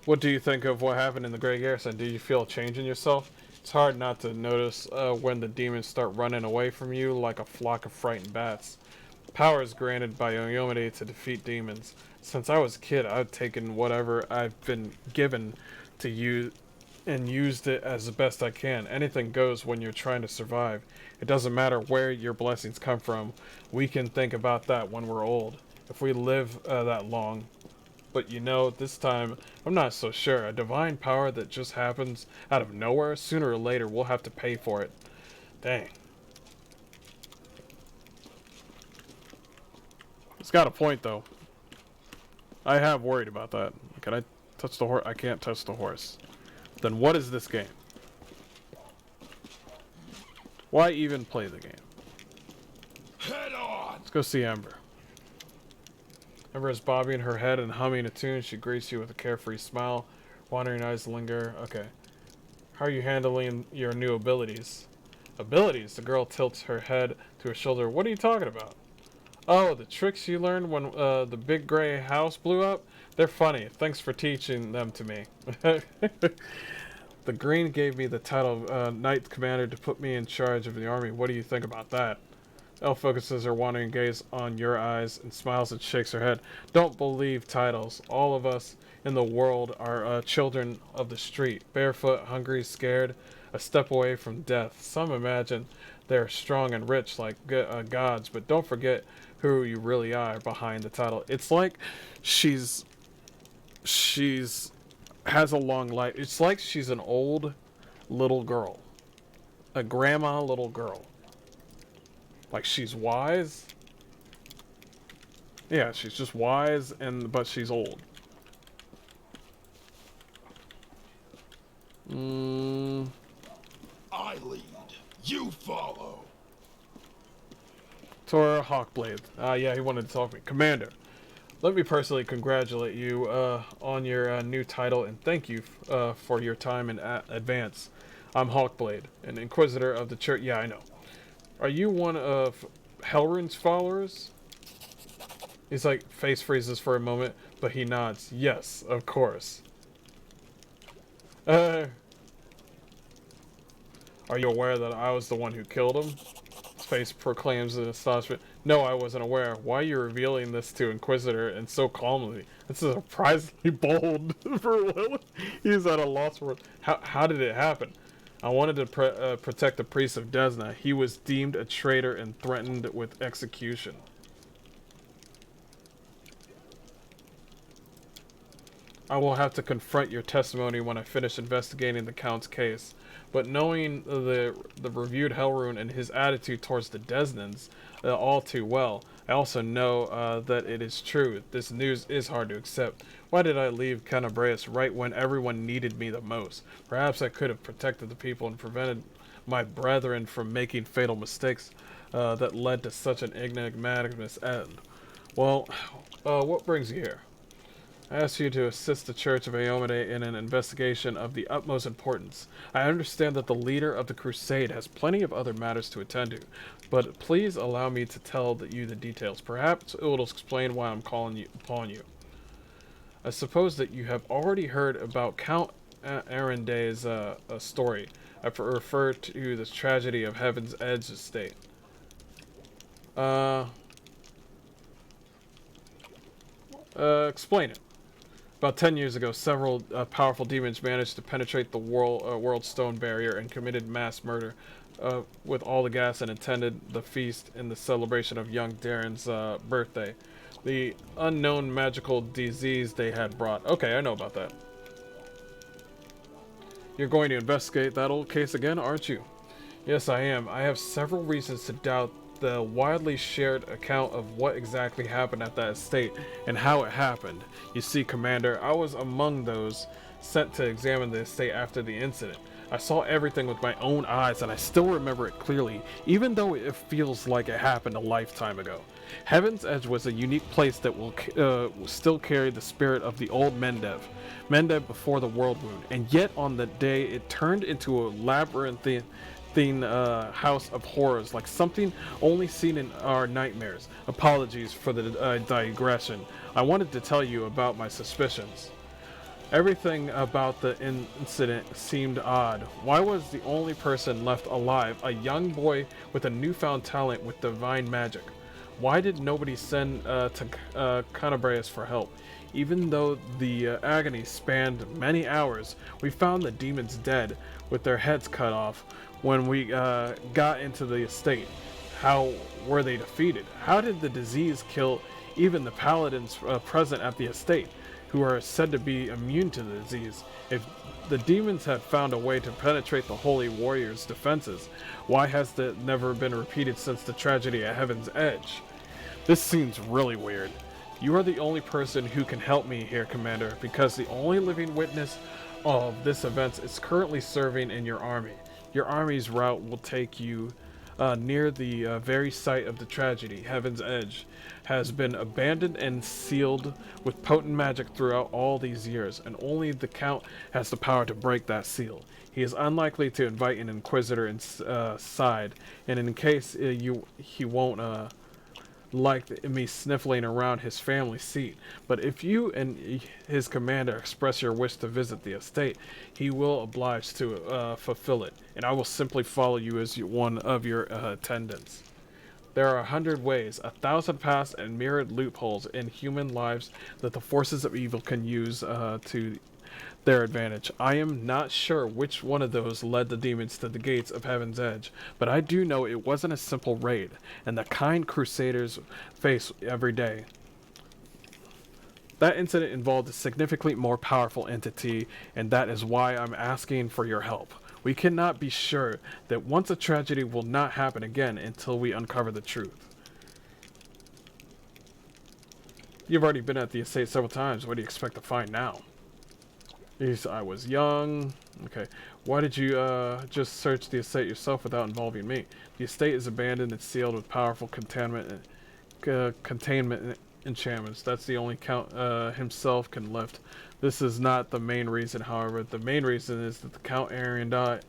What do you think of what happened in the Grey Garrison? Do you feel a change in yourself? It's hard not to notice when the demons start running away from you like a flock of frightened bats. Power is granted by Oyomade to defeat demons. Since I was a kid, I've taken whatever I've been given to use and used it as the best I can. Anything goes when you're trying to survive. It doesn't matter where your blessings come from. We can think about that when we're old, if we live that long. But you know, this time, I'm not so sure. A divine power that just happens out of nowhere, sooner or later we'll have to pay for it. Dang. It's got a point, though. I have worried about that. Can I touch the horse? I can't touch the horse. Then what is this game? Why even play the game? Head on! Let's go see Ember. Ember is bobbing her head and humming a tune. She greets you with a carefree smile. Wandering eyes linger. Okay. How are you handling your new abilities? Abilities? The girl tilts her head to her shoulder. What are you talking about? Oh, the tricks you learned when the big gray house blew up? They're funny. Thanks for teaching them to me. The Green gave me the title of Knight Commander to put me in charge of the army. What do you think about that? Elle focuses her wandering gaze on your eyes and smiles and shakes her head. Don't believe titles. All of us in the world are children of the street. Barefoot, hungry, scared, a step away from death. Some imagine they're strong and rich like gods, but don't forget who you really are behind the title. It's like she's has a long life. It's like she's an old little girl. A grandma little girl. Like she's wise. Yeah, she's just wise but she's old. I lead. You follow. Tora Hawkblade. Yeah, he wanted to talk to me. Commander, let me personally congratulate you on your new title and thank you for your time in advance. I'm Hawkblade, an Inquisitor of the Church. Yeah, I know. Are you one of Helrin's followers? He's like, face freezes for a moment, but he nods. Yes, of course. Are you aware that I was the one who killed him? His face proclaims in astonishment. No, I wasn't aware. Why are you revealing this to Inquisitor and so calmly? This is surprisingly bold for Lilith. He's at a loss for how did it happen? I wanted to protect the priest of Desna. He was deemed a traitor and threatened with execution. I will have to confront your testimony when I finish investigating the Count's case. But knowing the reviewed Hellrune and his attitude towards the Desnans all too well, I also know that it is true. This news is hard to accept. Why did I leave Canabreus right when everyone needed me the most? Perhaps I could have protected the people and prevented my brethren from making fatal mistakes that led to such an ignominious end. Well, what brings you here? I ask you to assist the Church of Aomade in an investigation of the utmost importance. I understand that the leader of the crusade has plenty of other matters to attend to, but please allow me to tell you the details. Perhaps it will explain why I'm calling upon you. I suppose that you have already heard about Count Arenday's story. I refer to the tragedy of Heaven's Edge estate. Explain it. About 10 years ago, several powerful demons managed to penetrate the world stone barrier and committed mass murder with all the gas and attended the feast in the celebration of young Darren's birthday. The unknown magical disease they had brought. Okay, I know about that. You're going to investigate that old case again, aren't you? Yes, I am. I have several reasons to doubt the widely shared account of what exactly happened at that estate and how it happened. You see, Commander, I was among those sent to examine the estate after the incident. I saw everything with my own eyes and I still remember it clearly, even though it feels like it happened a lifetime ago. Heaven's Edge was a unique place that will still carry the spirit of the old Mendev before the World Wound, and yet on the day it turned into a labyrinthine house of horrors, like something only seen in our nightmares. Apologies for the digression. I wanted to tell you about my suspicions. Everything about the incident seemed odd. Why was the only person left alive a young boy with a newfound talent with divine magic? Why did nobody send to Canabreus for help? Even though the agony spanned many hours, we found the demons dead with their heads cut off when we got into the estate. How were they defeated? How did the disease kill even the paladins present at the estate, who are said to be immune to the disease? If the demons have found a way to penetrate the holy warrior's defenses, why has that never been repeated since the tragedy at Heaven's Edge? This seems really weird. You are the only person who can help me here, Commander, because the only living witness of this event is currently serving in your army. Your army's route will take you near the very site of the tragedy. Heaven's Edge has been abandoned and sealed with potent magic throughout all these years, and only the Count has the power to break that seal. He is unlikely to invite an Inquisitor inside, and in case he won't like me sniffling around his family seat. But if you and his commander express your wish to visit the estate, he will oblige to fulfill it, and I will simply follow you as one of your attendants. There are 100 ways, 1,000 paths, and myriad loopholes in human lives that the forces of evil can use to their advantage. I am not sure which one of those led the demons to the gates of Heaven's Edge, but I do know it wasn't a simple raid, and the kind crusaders face every day. That incident involved a significantly more powerful entity, and that is why I'm asking for your help. We cannot be sure that once a tragedy will not happen again until we uncover the truth. You've already been at the estate several times. What do you expect to find now? I was young. Okay. Why did you just search the estate yourself without involving me? The estate is abandoned and sealed with powerful containment enchantments. That's the only Count himself can lift. This is not the main reason, however. The main reason is that the Count Ariande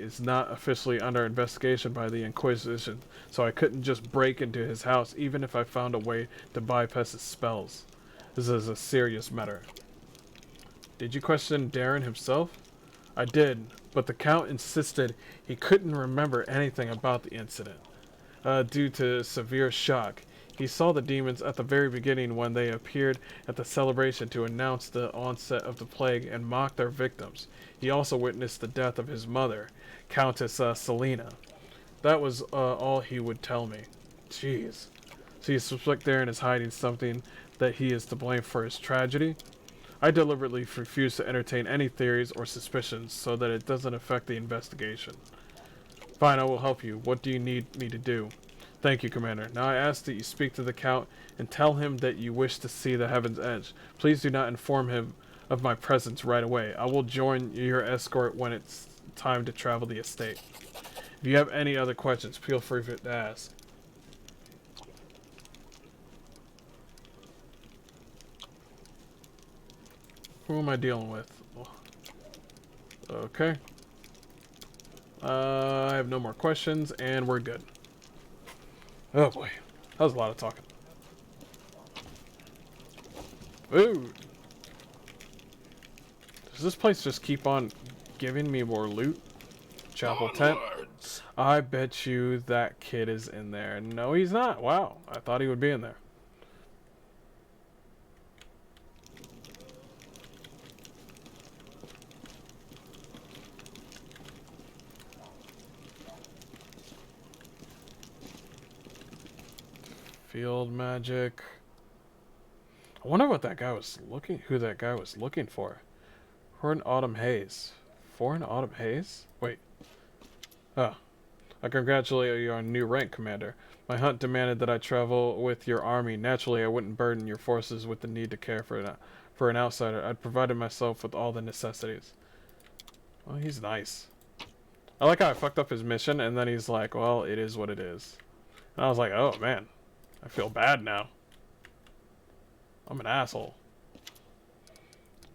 is not officially under investigation by the Inquisition, so I couldn't just break into his house even if I found a way to bypass his spells. This is a serious matter. Did you question Darren himself? I did, but the Count insisted he couldn't remember anything about the incident. Due to severe shock, he saw the demons at the very beginning when they appeared at the celebration to announce the onset of the plague and mock their victims. He also witnessed the death of his mother, Countess Selena. That was all he would tell me. Jeez. So you suspect Darren is hiding something that he is to blame for his tragedy? I deliberately refuse to entertain any theories or suspicions so that it doesn't affect the investigation. Fine, I will help you. What do you need me to do? Thank you, Commander. Now I ask that you speak to the Count and tell him that you wish to see the Heaven's Edge. Please do not inform him of my presence right away. I will join your escort when it's time to travel the estate. If you have any other questions, feel free to ask. Who am I dealing with? Okay. I have no more questions, and we're good. Oh boy, that was a lot of talking. Ooh. Does this place just keep on giving me more loot? Chapel tent. Onwards. I bet you that kid is in there. No, he's not. Wow, I thought he would be in there. Field magic. I wonder what that guy was looking. Who that guy was looking for? For an autumn haze. For an autumn haze? Wait. Oh. I congratulate you on new rank, Commander. My hunt demanded that I travel with your army. Naturally, I wouldn't burden your forces with the need to care for an outsider. I'd provided myself with all the necessities. Well, he's nice. I like how I fucked up his mission, and then he's like, well, it is what it is. And I was like, oh, man. I feel bad now. I'm an asshole.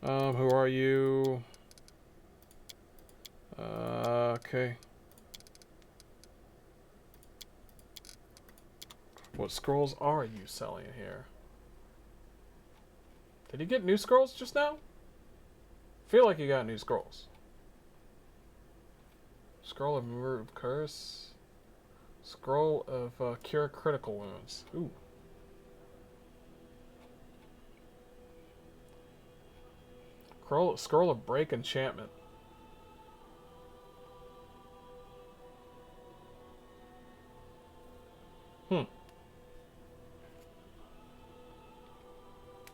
Who are you? Okay. What scrolls are you selling here? Did you get new scrolls just now? Feel like you got new scrolls. Scroll of Remove Curse. Scroll of Cure Critical Wounds. Ooh. Scroll of Break Enchantment.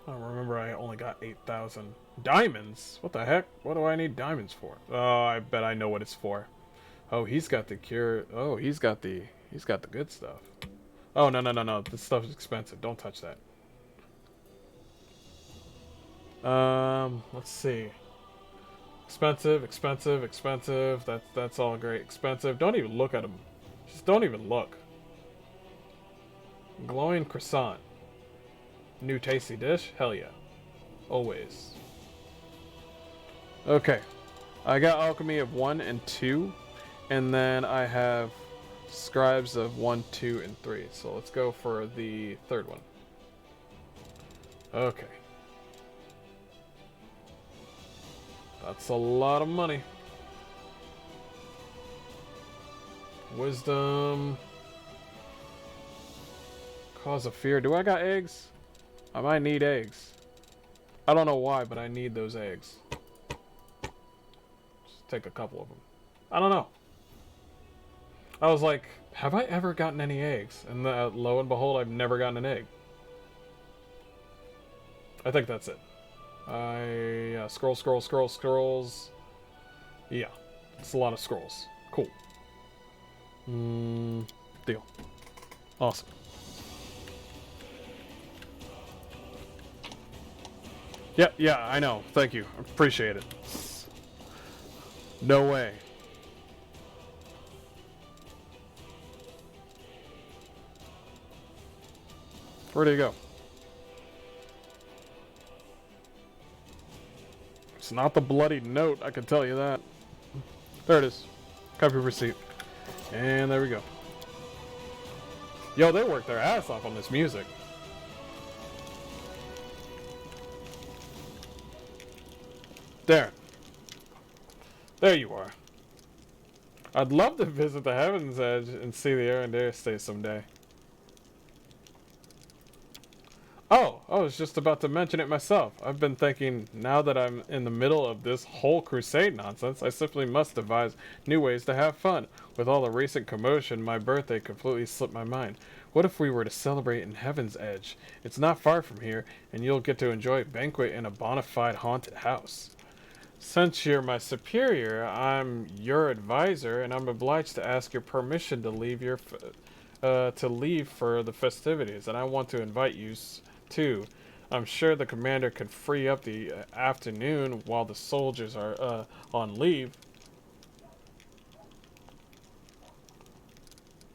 I remember I only got 8,000 diamonds. What the heck? What do I need diamonds for? Oh, I bet I know what it's for. Oh, he's got the cure. Oh, he's got the good stuff. Oh, no. This stuff is expensive. Don't touch that. Let's see. Expensive. That's all great. Expensive. Don't even look at them. Just don't even look. Glowing croissant. New tasty dish? Hell yeah. Always. Okay. I got Alchemy of 1 and 2. And then I have Scribes of 1, 2, and 3. So let's go for the third one. Okay. That's a lot of money. Wisdom. Cause of fear. Do I got eggs? I might need eggs. I don't know why, but I need those eggs. Just take a couple of them. I don't know. I was like, have I ever gotten any eggs? And lo and behold, I've never gotten an egg. I think that's it. Scrolls. Yeah, it's a lot of scrolls. Cool. Deal. Awesome. Yeah, I know. Thank you. Appreciate it. No way. Where do you go? It's not the bloody note, I can tell you that. There it is. Copy receipt. And there we go. Yo, they worked their ass off on this music. There. There you are. I'd love to visit the Heaven's Edge and see the Arendelle State someday. Oh, I was just about to mention it myself. I've been thinking, now that I'm in the middle of this whole crusade nonsense, I simply must devise new ways to have fun. With all the recent commotion, my birthday completely slipped my mind. What if we were to celebrate in Heaven's Edge? It's not far from here, and you'll get to enjoy a banquet in a bona fide haunted house. Since you're my superior, I'm your advisor, and I'm obliged to ask your permission to leave leave for the festivities, and I want to invite you too. I'm sure the commander could free up the afternoon while the soldiers are on leave.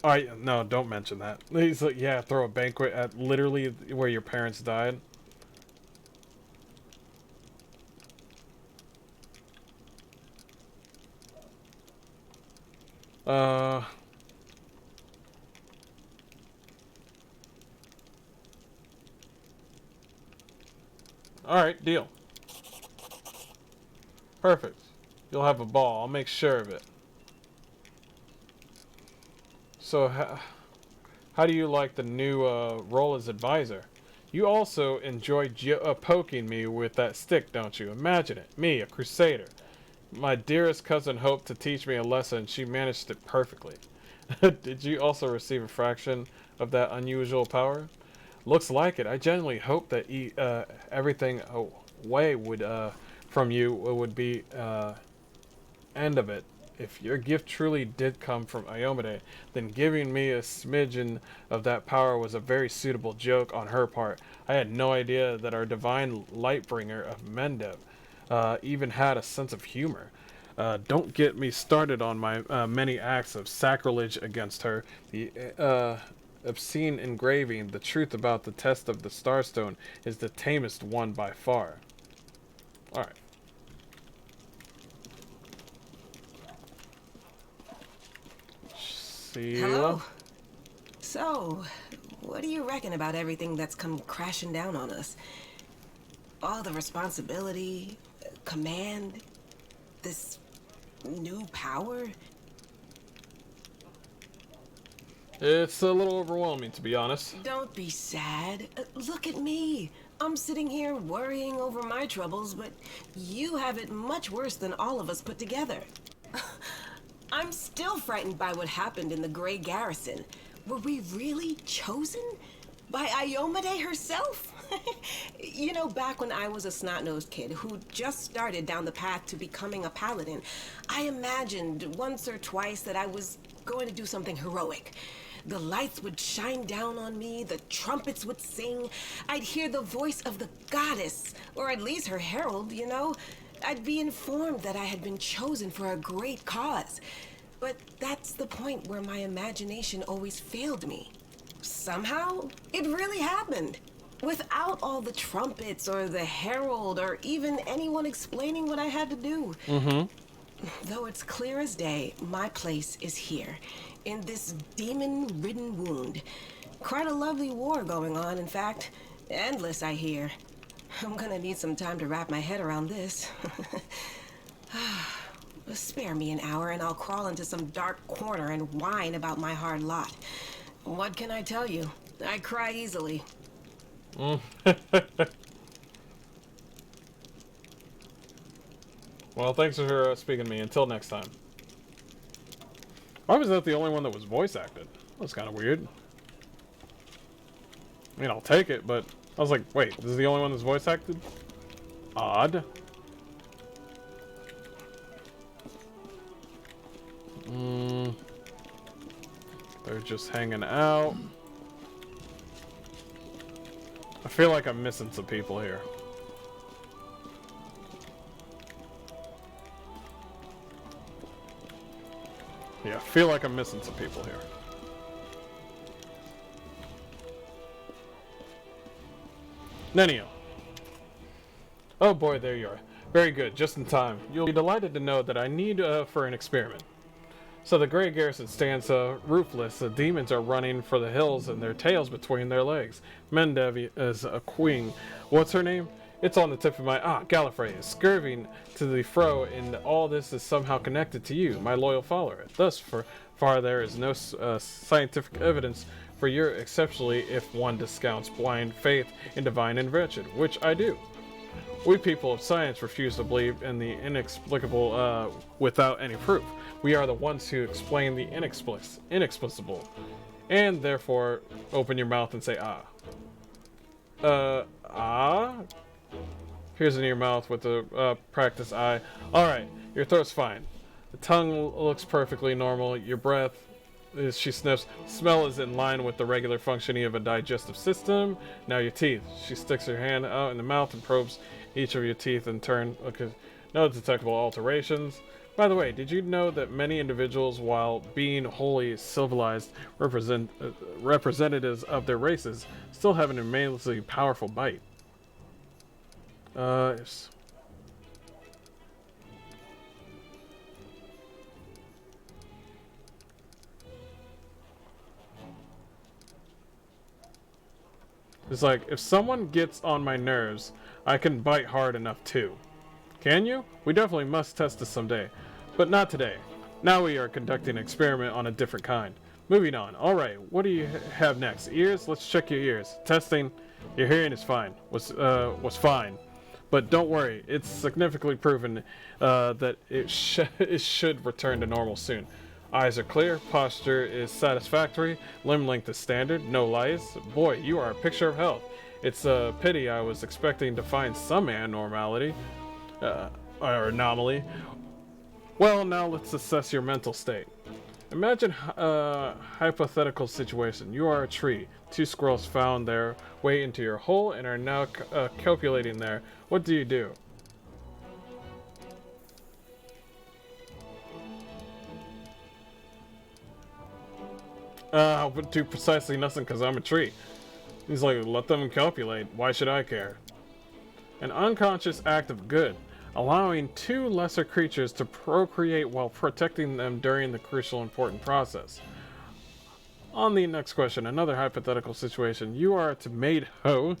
No, don't mention that. He's like, yeah, throw a banquet at literally where your parents died. Alright, deal. Perfect. You'll have a ball. I'll make sure of it. So, how do you like the new role as advisor? You also enjoy poking me with that stick, don't you? Imagine it. Me, a crusader. My dearest cousin hoped to teach me a lesson. She managed it perfectly. Did you also receive a fraction of that unusual power? Looks like it. I genuinely hope that everything away from you would be end of it. If your gift truly did come from Iomade, then giving me a smidgen of that power was a very suitable joke on her part. I had no idea that our divine lightbringer of Mendev even had a sense of humor. Don't get me started on my many acts of sacrilege against her. The obscene engraving, the truth about the test of the Starstone, is the tamest one by far. Alright. Hello. So, what do you reckon about everything that's come crashing down on us? All the responsibility, command, this new power? It's a little overwhelming, to be honest. Don't be sad. Look at me. I'm sitting here worrying over my troubles, but you have it much worse than all of us put together. I'm still frightened by what happened in the Grey Garrison. Were we really chosen? By Iomade herself? You know, back when I was a snot-nosed kid who just started down the path to becoming a paladin, I imagined once or twice that I was going to do something heroic. The lights would shine down on me, the trumpets would sing, I'd hear the voice of the goddess, or at least her herald, you know? I'd be informed that I had been chosen for a great cause. But that's the point where my imagination always failed me. Somehow, it really happened. Without all the trumpets or the herald or even anyone explaining what I had to do. Though it's clear as day, my place is here, in this demon-ridden wound. Quite a lovely war going on, in fact. Endless, I hear. I'm gonna need some time to wrap my head around this. Spare me an hour and I'll crawl into some dark corner and whine about my hard lot. What can I tell you? I cry easily. Well, thanks for speaking to me. Until next time. Why was that the only one that was voice acted? That's kind of weird. I mean, I'll take it, but I was like, wait, this is the only one that's voice acted? Odd. They're just hanging out. I feel like I'm missing some people here. Yeah, I feel like I'm missing some people here. Nenio. Oh boy, there you are. Very good, just in time. You'll be delighted to know that I need for an experiment. So the Grey Garrison stands roofless. The demons are running for the hills and their tails between their legs. Mendev is a queen. What's her name? It's on the tip of my Gallifrey is scurvying to the fro, and all this is somehow connected to you, my loyal follower. Thus, for far there is no scientific evidence for your exceptionally if one discounts blind faith in divine intervention, which I do. We people of science refuse to believe in the inexplicable without any proof. We are the ones who explain the inexplicable, and therefore open your mouth and say ah. Piercing your mouth with the practice eye. Alright, your throat's fine. The tongue looks perfectly normal. Your breath, as she sniffs, smell is in line with the regular functioning of a digestive system. Now your teeth. She sticks her hand out in the mouth and probes each of your teeth in turn. Okay, no detectable alterations. By the way, did you know that many individuals, while being wholly civilized representatives of their races, still have an immensely powerful bite? Yes. It's like, if someone gets on my nerves, I can bite hard enough too. Can you? We definitely must test this someday. But not today. Now we are conducting an experiment on a different kind. Moving on. Alright, what do you have next? Ears? Let's check your ears. Testing. Your hearing is fine. Was fine. But don't worry, it's significantly proven that it should return to normal soon. Eyes are clear, posture is satisfactory, limb length is standard, no lice. Boy, you are a picture of health. It's a pity I was expecting to find some abnormality, or anomaly. Well, now let's assess your mental state. Imagine a hypothetical situation. You are a tree. 2 squirrels found their way into your hole and are now copulating there. What do you do? I would do precisely nothing because I'm a tree. He's like, let them copulate. Why should I care? An unconscious act of good. Allowing 2 lesser creatures to procreate while protecting them during the crucial important process. On the next question, another hypothetical situation. You are a tomato.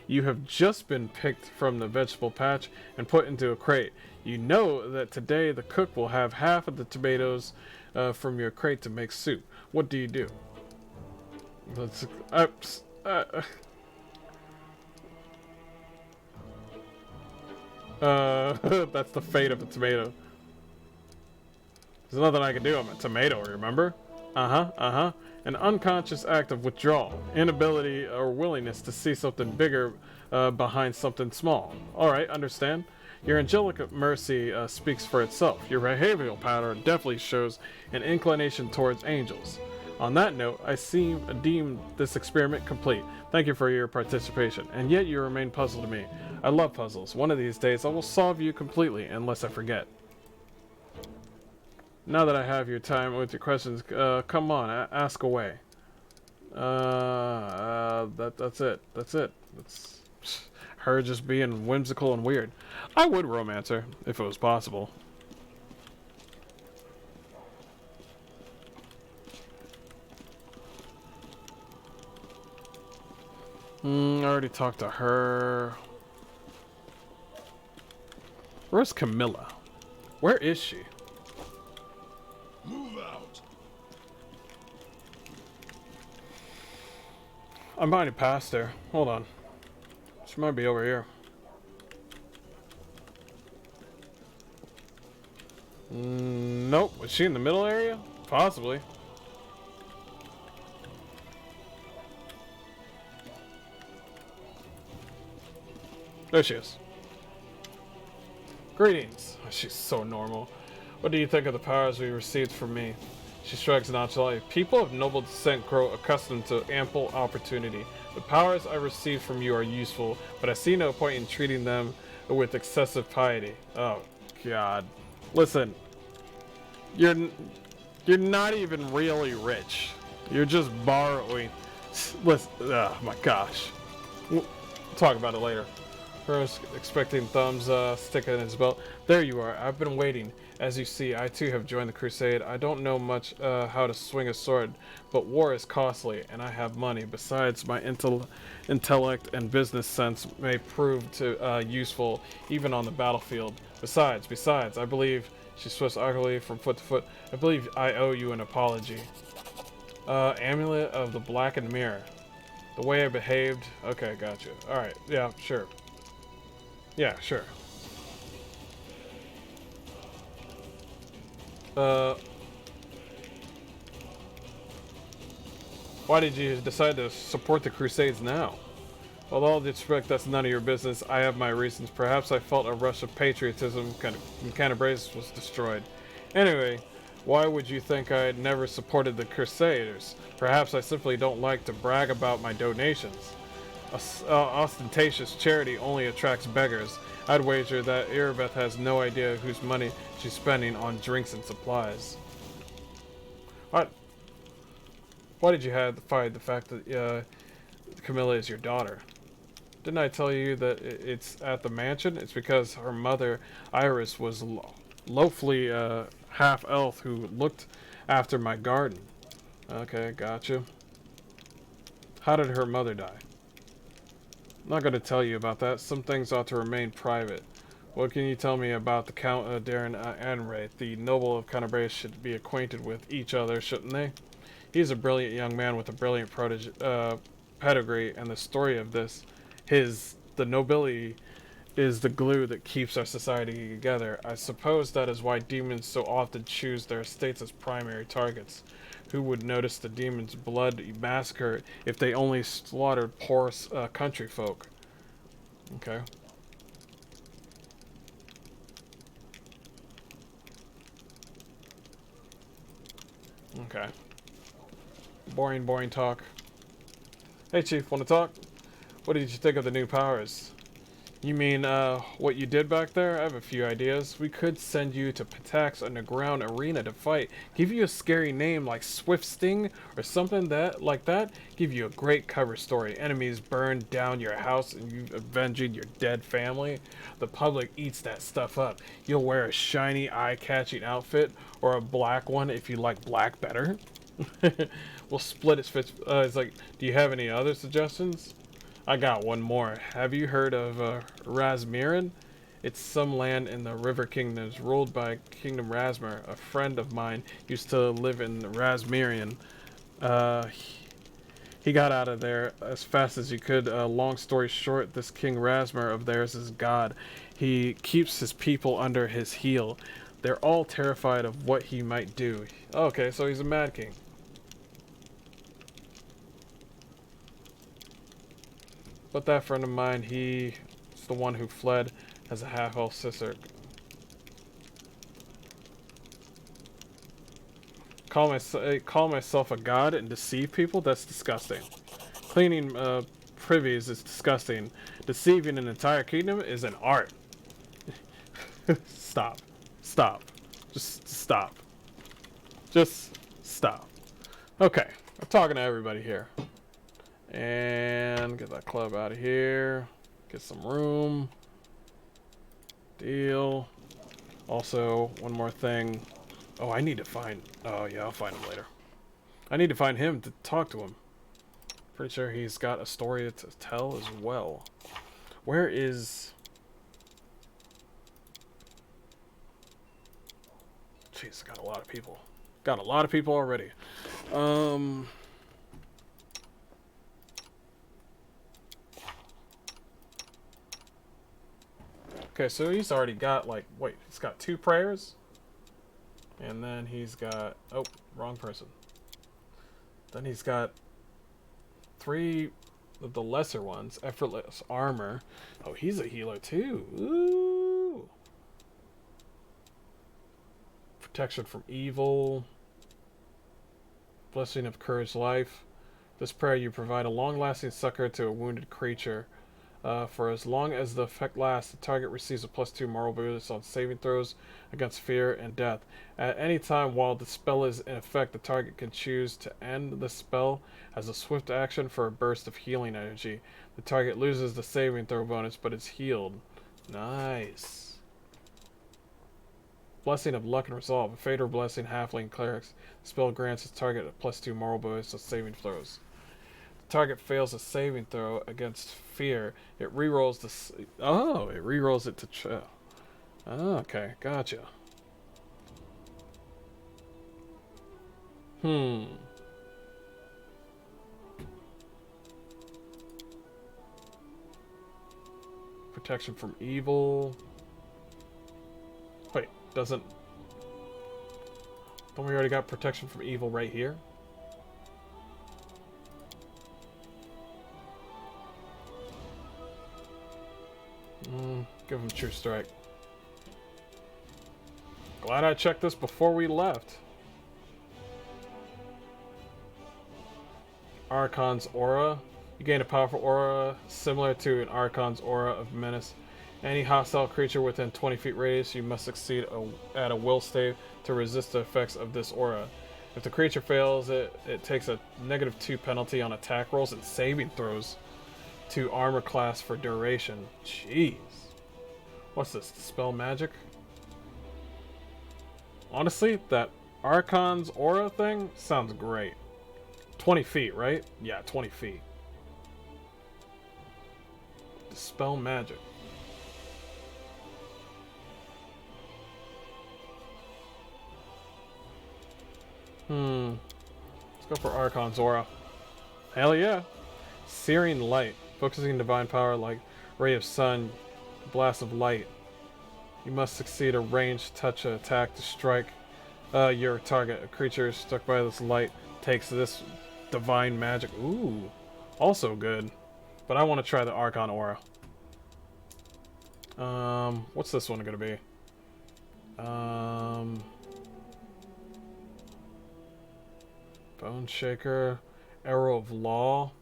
You have just been picked from the vegetable patch and put into a crate. You know that today the cook will have half of the tomatoes from your crate to make soup. What do you do? That's that's the fate of a tomato. There's nothing I can do. I'm a tomato, remember? An unconscious act of withdrawal, inability or willingness to see something bigger behind something small. Alright, understand? Your angelic mercy speaks for itself. Your behavioral pattern definitely shows an inclination towards angels. On that note, I deem this experiment complete. Thank you for your participation, and yet you remain puzzled to me. I love puzzles. One of these days I will solve you completely, unless I forget. Now that I have your time with your questions, come on, ask away. That's it. That's her just being whimsical and weird. I would romance her, if it was possible. I already talked to her. Where's Camilla? Where is she? Move out. I might have passed her. Hold on. She might be over here. Nope. Was she in the middle area? Possibly. There she is. Greetings. She's so normal. What do you think of the powers we received from me? She shrugs nonchalantly. People of noble descent grow accustomed to ample opportunity. The powers I received from you are useful, but I see no point in treating them with excessive piety. Oh, God. Listen. You're not even really rich. You're just borrowing. Listen. Oh, my gosh. We'll talk about it later. First, expecting thumbs stick in his belt. There you are. I've been waiting. As you see, I too have joined the crusade. I don't know much how to swing a sword, but war is costly, and I have money. Besides, my intellect and business sense may prove to useful even on the battlefield. Besides, I believe, she switched awkwardly from foot to foot, I believe I owe you an apology. Amulet of the Blackened Mirror. The way I behaved. Okay, gotcha. Alright, yeah, sure. Yeah, sure. Why did you decide to support the Crusades now? With all due respect, that's none of your business. I have my reasons. Perhaps I felt a rush of patriotism when Canterbury's was destroyed. Anyway, why would you think I had never supported the Crusaders? Perhaps I simply don't like to brag about my donations. Ostentatious charity only attracts beggars. I'd wager that Irabeth has no idea whose money she's spending on drinks and supplies. What? Why did you hide the fact that Camilla is your daughter? Didn't I tell you that it's at the mansion? It's because her mother, Iris, was loafly half-elf who looked after my garden. Okay, gotcha. How did her mother die? I'm not going to tell you about that. Some things ought to remain private. What can you tell me about the Count Darren Anraith? The noble of Canterbury should be acquainted with each other, shouldn't they? He's a brilliant young man with a brilliant pedigree, and the story of this, the nobility, is the glue that keeps our society together. I suppose that is why demons so often choose their estates as primary targets. Who would notice the demons' blood massacre if they only slaughtered poor country folk? Okay. Okay. Boring talk. Hey Chief, wanna talk? What did you think of the new powers? You mean, what you did back there? I have a few ideas. We could send you to Patak's underground arena to fight. Give you a scary name like Swift Sting or something like that. Give you a great cover story. Enemies burned down your house and you avenging your dead family. The public eats that stuff up. You'll wear a shiny, eye-catching outfit or a black one if you like black better. We'll split its fits. It's like, do you have any other suggestions? I got one more. Have you heard of Razmirin? It's some land in the River Kingdoms ruled by Kingdom Razmir. A friend of mine used to live in Razmirian. He got out of there as fast as he could. Long story short, this King Razmir of theirs is God. He keeps his people under his heel. They're all terrified of what he might do. Okay, so he's a Mad King. But that friend of mine, he's the one who fled as a half-elf sister. Call myself a god and deceive people? That's disgusting. Cleaning privies is disgusting. Deceiving an entire kingdom is an art. Stop. Stop. Just stop. Just stop. Okay, I'm talking to everybody here. And get that club out of here. Get some room. Deal. Also, one more thing. Oh, I need to find... Oh, yeah, I'll find him later. I need to find him to talk to him. Pretty sure he's got a story to tell as well. Where is... Jeez, got a lot of people. Got a lot of people already. Okay, so he's already got, like, wait, he's got 2 prayers? And then he's got, oh, wrong person. Then he's got 3 of the lesser ones, effortless armor. Oh, he's a healer too. Ooh. Protection from evil. Blessing of courage life. This prayer you provide a long-lasting succor to a wounded creature. For as long as the effect lasts, the target receives a +2 moral bonus on saving throws against fear and death. At any time while the spell is in effect, the target can choose to end the spell as a swift action for a burst of healing energy. The target loses the saving throw bonus, but is healed. Nice. Blessing of Luck and Resolve. A Fader Blessing Halfling Clerics. The spell grants its target a +2 moral bonus to saving throws. The target fails a saving throw against fear. It rerolls the... Oh, it rerolls it to... Oh, okay, gotcha. Protection from evil. Wait, doesn't... Don't we already got protection from evil right here? Give him True Strike. Glad I checked this before we left. Archon's Aura. You gain a powerful aura similar to an Archon's Aura of Menace. Any hostile creature within 20 feet radius, you must succeed at a will save to resist the effects of this aura. If the creature fails, it takes a -2 penalty on attack rolls and saving throws to armor class for duration. Jeez. What's this? Spell magic? Honestly, that Archon's Aura thing sounds great. 20 feet, right? Yeah, 20 feet. Dispel magic. Let's go for Archon's Aura. Hell yeah. Searing Light. Focusing divine power like Ray of Sun, Blast of Light. You must succeed a ranged touch attack to strike your target. A creature struck by this light takes this divine magic. Ooh. Also good. But I want to try the Archon Aura. What's this one gonna be? Bone Shaker, Arrow of Law.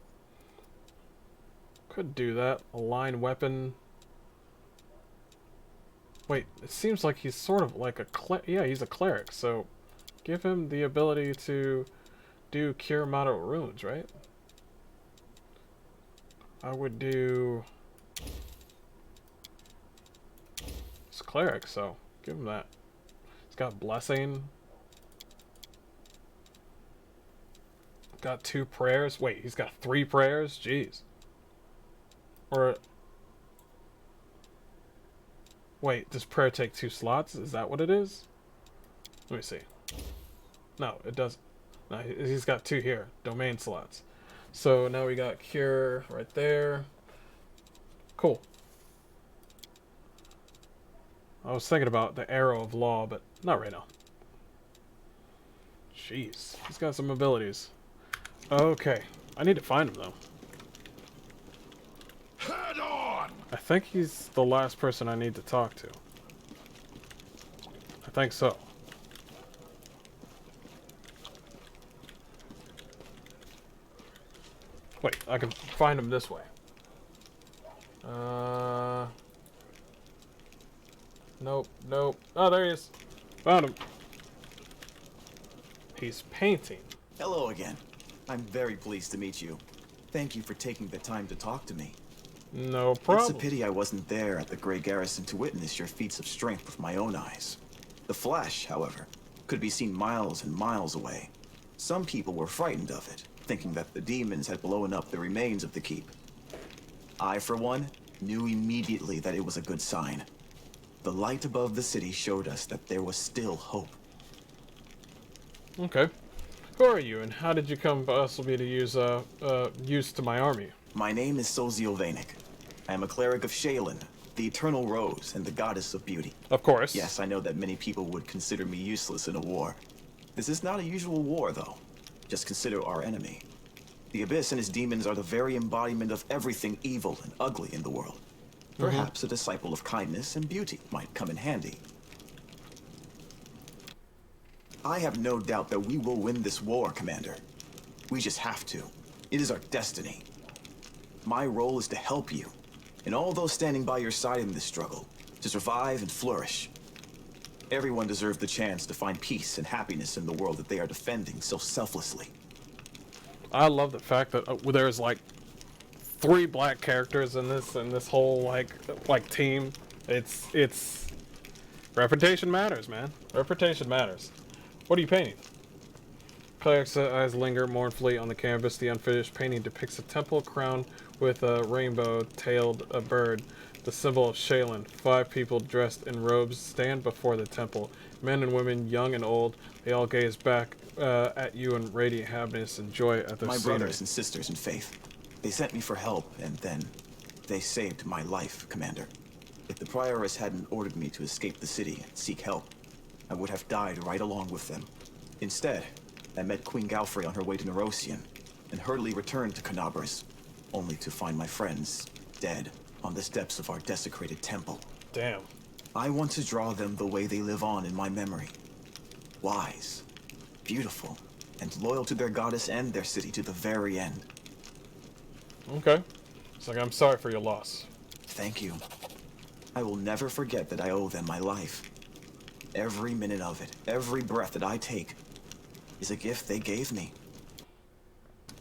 Could do that. Align Weapon. Wait, it seems like he's sort of like a yeah, he's a cleric, so give him the ability to do Cure Moderate Wounds, right? I would do... It's a cleric, so give him that. He's got Blessing. Got 2 prayers. Wait, he's got 3 prayers? Jeez. Or... Wait, does prayer take 2 slots? Is that what it is? Let me see. No, it doesn't. No, he's got 2 here. Domain slots. So now we got Cure right there. Cool. I was thinking about the Arrow of Law, but not right now. Jeez. He's got some abilities. Okay. I need to find him, though. Head on! I think he's the last person I need to talk to. I think so. Wait, I can find him this way. Nope, nope. Oh, there he is. Found him. He's painting. Hello again. I'm very pleased to meet you. Thank you for taking the time to talk to me. No problem. It's a pity I wasn't there at the Grey Garrison to witness your feats of strength with my own eyes. The flash, however, could be seen miles and miles away. Some people were frightened of it, thinking that the demons had blown up the remains of the keep. I, for one, knew immediately that it was a good sign. The light above the city showed us that there was still hope. Okay. Who are you, and how did you come possibly to use to my army? My name is Sozio Vanek. I am a cleric of Shaylin, the Eternal Rose and the Goddess of Beauty. Of course. Yes, I know that many people would consider me useless in a war. This is not a usual war, though. Just consider our enemy. The Abyss and his demons are the very embodiment of everything evil and ugly in the world. Perhaps a disciple of kindness and beauty might come in handy. I have no doubt that we will win this war, Commander. We just have to. It is our destiny. My role is to help you, and all those standing by your side in this struggle, to survive and flourish. Everyone deserves the chance to find peace and happiness in the world that they are defending so selflessly. I love the fact that there's like 3 black characters in this whole like team. It's Reputation matters, man. Reputation matters. What are you painting? Cleric's eyes linger mournfully on the canvas. The unfinished painting depicts a temple crowned with a rainbow-tailed bird, the symbol of Shaylin. 5 people dressed in robes stand before the temple. Men and women, young and old, they all gaze back at you in radiant happiness and joy at their My scenery. brothers and sisters in faith. They sent me for help, and then they saved my life, Commander. If the Prioress hadn't ordered me to escape the city and seek help, I would have died right along with them. Instead, I met Queen Galfrey on her way to Nerosian, and hurriedly returned to Canabras, only to find my friends dead on the steps of our desecrated temple. Damn. I want to draw them the way they live on in my memory. Wise, beautiful, and loyal to their goddess and their city to the very end. Okay. It's like, I'm sorry for your loss. Thank you. I will never forget that I owe them my life. Every minute of it, every breath that I take, is a gift they gave me.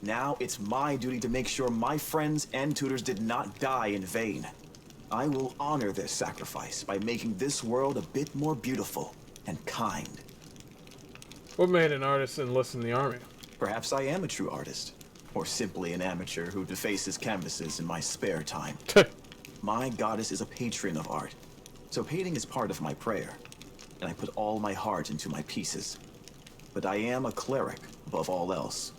Now it's my duty to make sure my friends and tutors did not die in vain. I will honor their sacrifice by making this world a bit more beautiful and kind. What made an artist enlist in the army? Perhaps I am a true artist, or simply an amateur who defaces canvases in my spare time. My goddess is a patron of art, so painting is part of my prayer, and I put all my heart into my pieces. But I am a cleric above all else,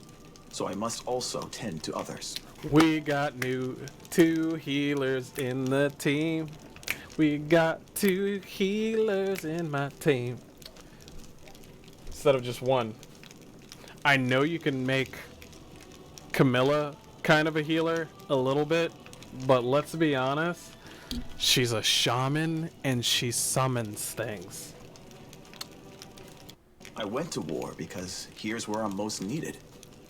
so I must also tend to others. We got 2 healers in the team. We got 2 healers in my team. Instead of just 1. I know you can make Camilla kind of a healer a little bit, but let's be honest, she's a shaman and she summons things. I went to war because here's where I'm most needed.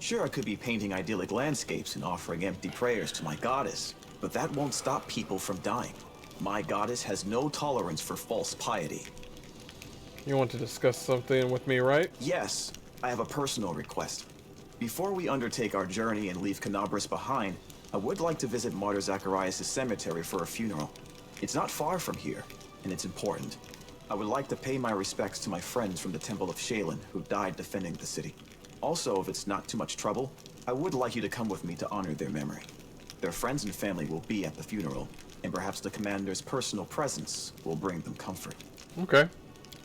Sure, I could be painting idyllic landscapes and offering empty prayers to my goddess, but that won't stop people from dying. My goddess has no tolerance for false piety. You want to discuss something with me, right? Yes, I have a personal request. Before we undertake our journey and leave Canabras behind, I would like to visit Martyr Zacharias' cemetery for a funeral. It's not far from here, and it's important. I would like to pay my respects to my friends from the Temple of Shaylin who died defending the city. Also, if it's not too much trouble, I would like you to come with me to honor their memory. Their friends and family will be at the funeral, and perhaps the commander's personal presence will bring them comfort. Okay.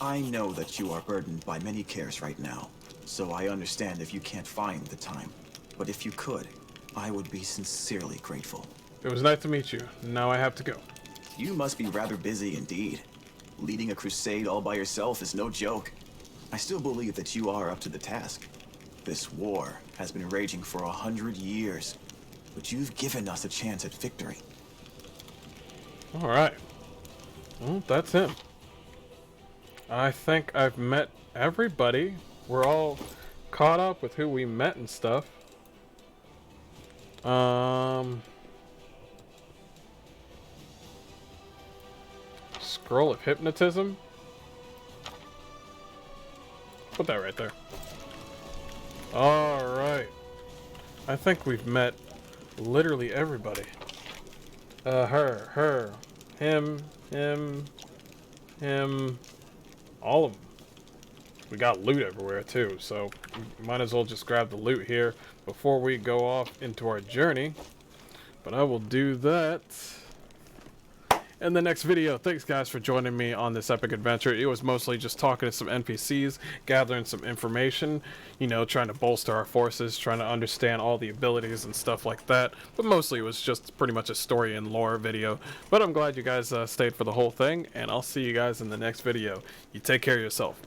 I know that you are burdened by many cares right now, so I understand if you can't find the time. But if you could, I would be sincerely grateful. It was nice to meet you. Now I have to go. You must be rather busy indeed. Leading a crusade all by yourself is no joke. I still believe that you are up to the task. This war has been raging for 100 years, but you've given us a chance at victory. Alright. Well, that's him. I think I've met everybody. We're all caught up with who we met and stuff. Scroll of Hypnotism. Put that right there. Alright. I think we've met literally everybody. Her, him, all of them. We got loot everywhere too, so might as well just grab the loot here before we go off into our journey. But I will do that in the next video. Thanks guys for joining me on this epic adventure. It was mostly just talking to some NPCs, gathering some information, you know, trying to bolster our forces, trying to understand all the abilities and stuff like that. But mostly it was just pretty much a story and lore video. But I'm glad you guys stayed for the whole thing, and I'll see you guys in the next video. You take care of yourself.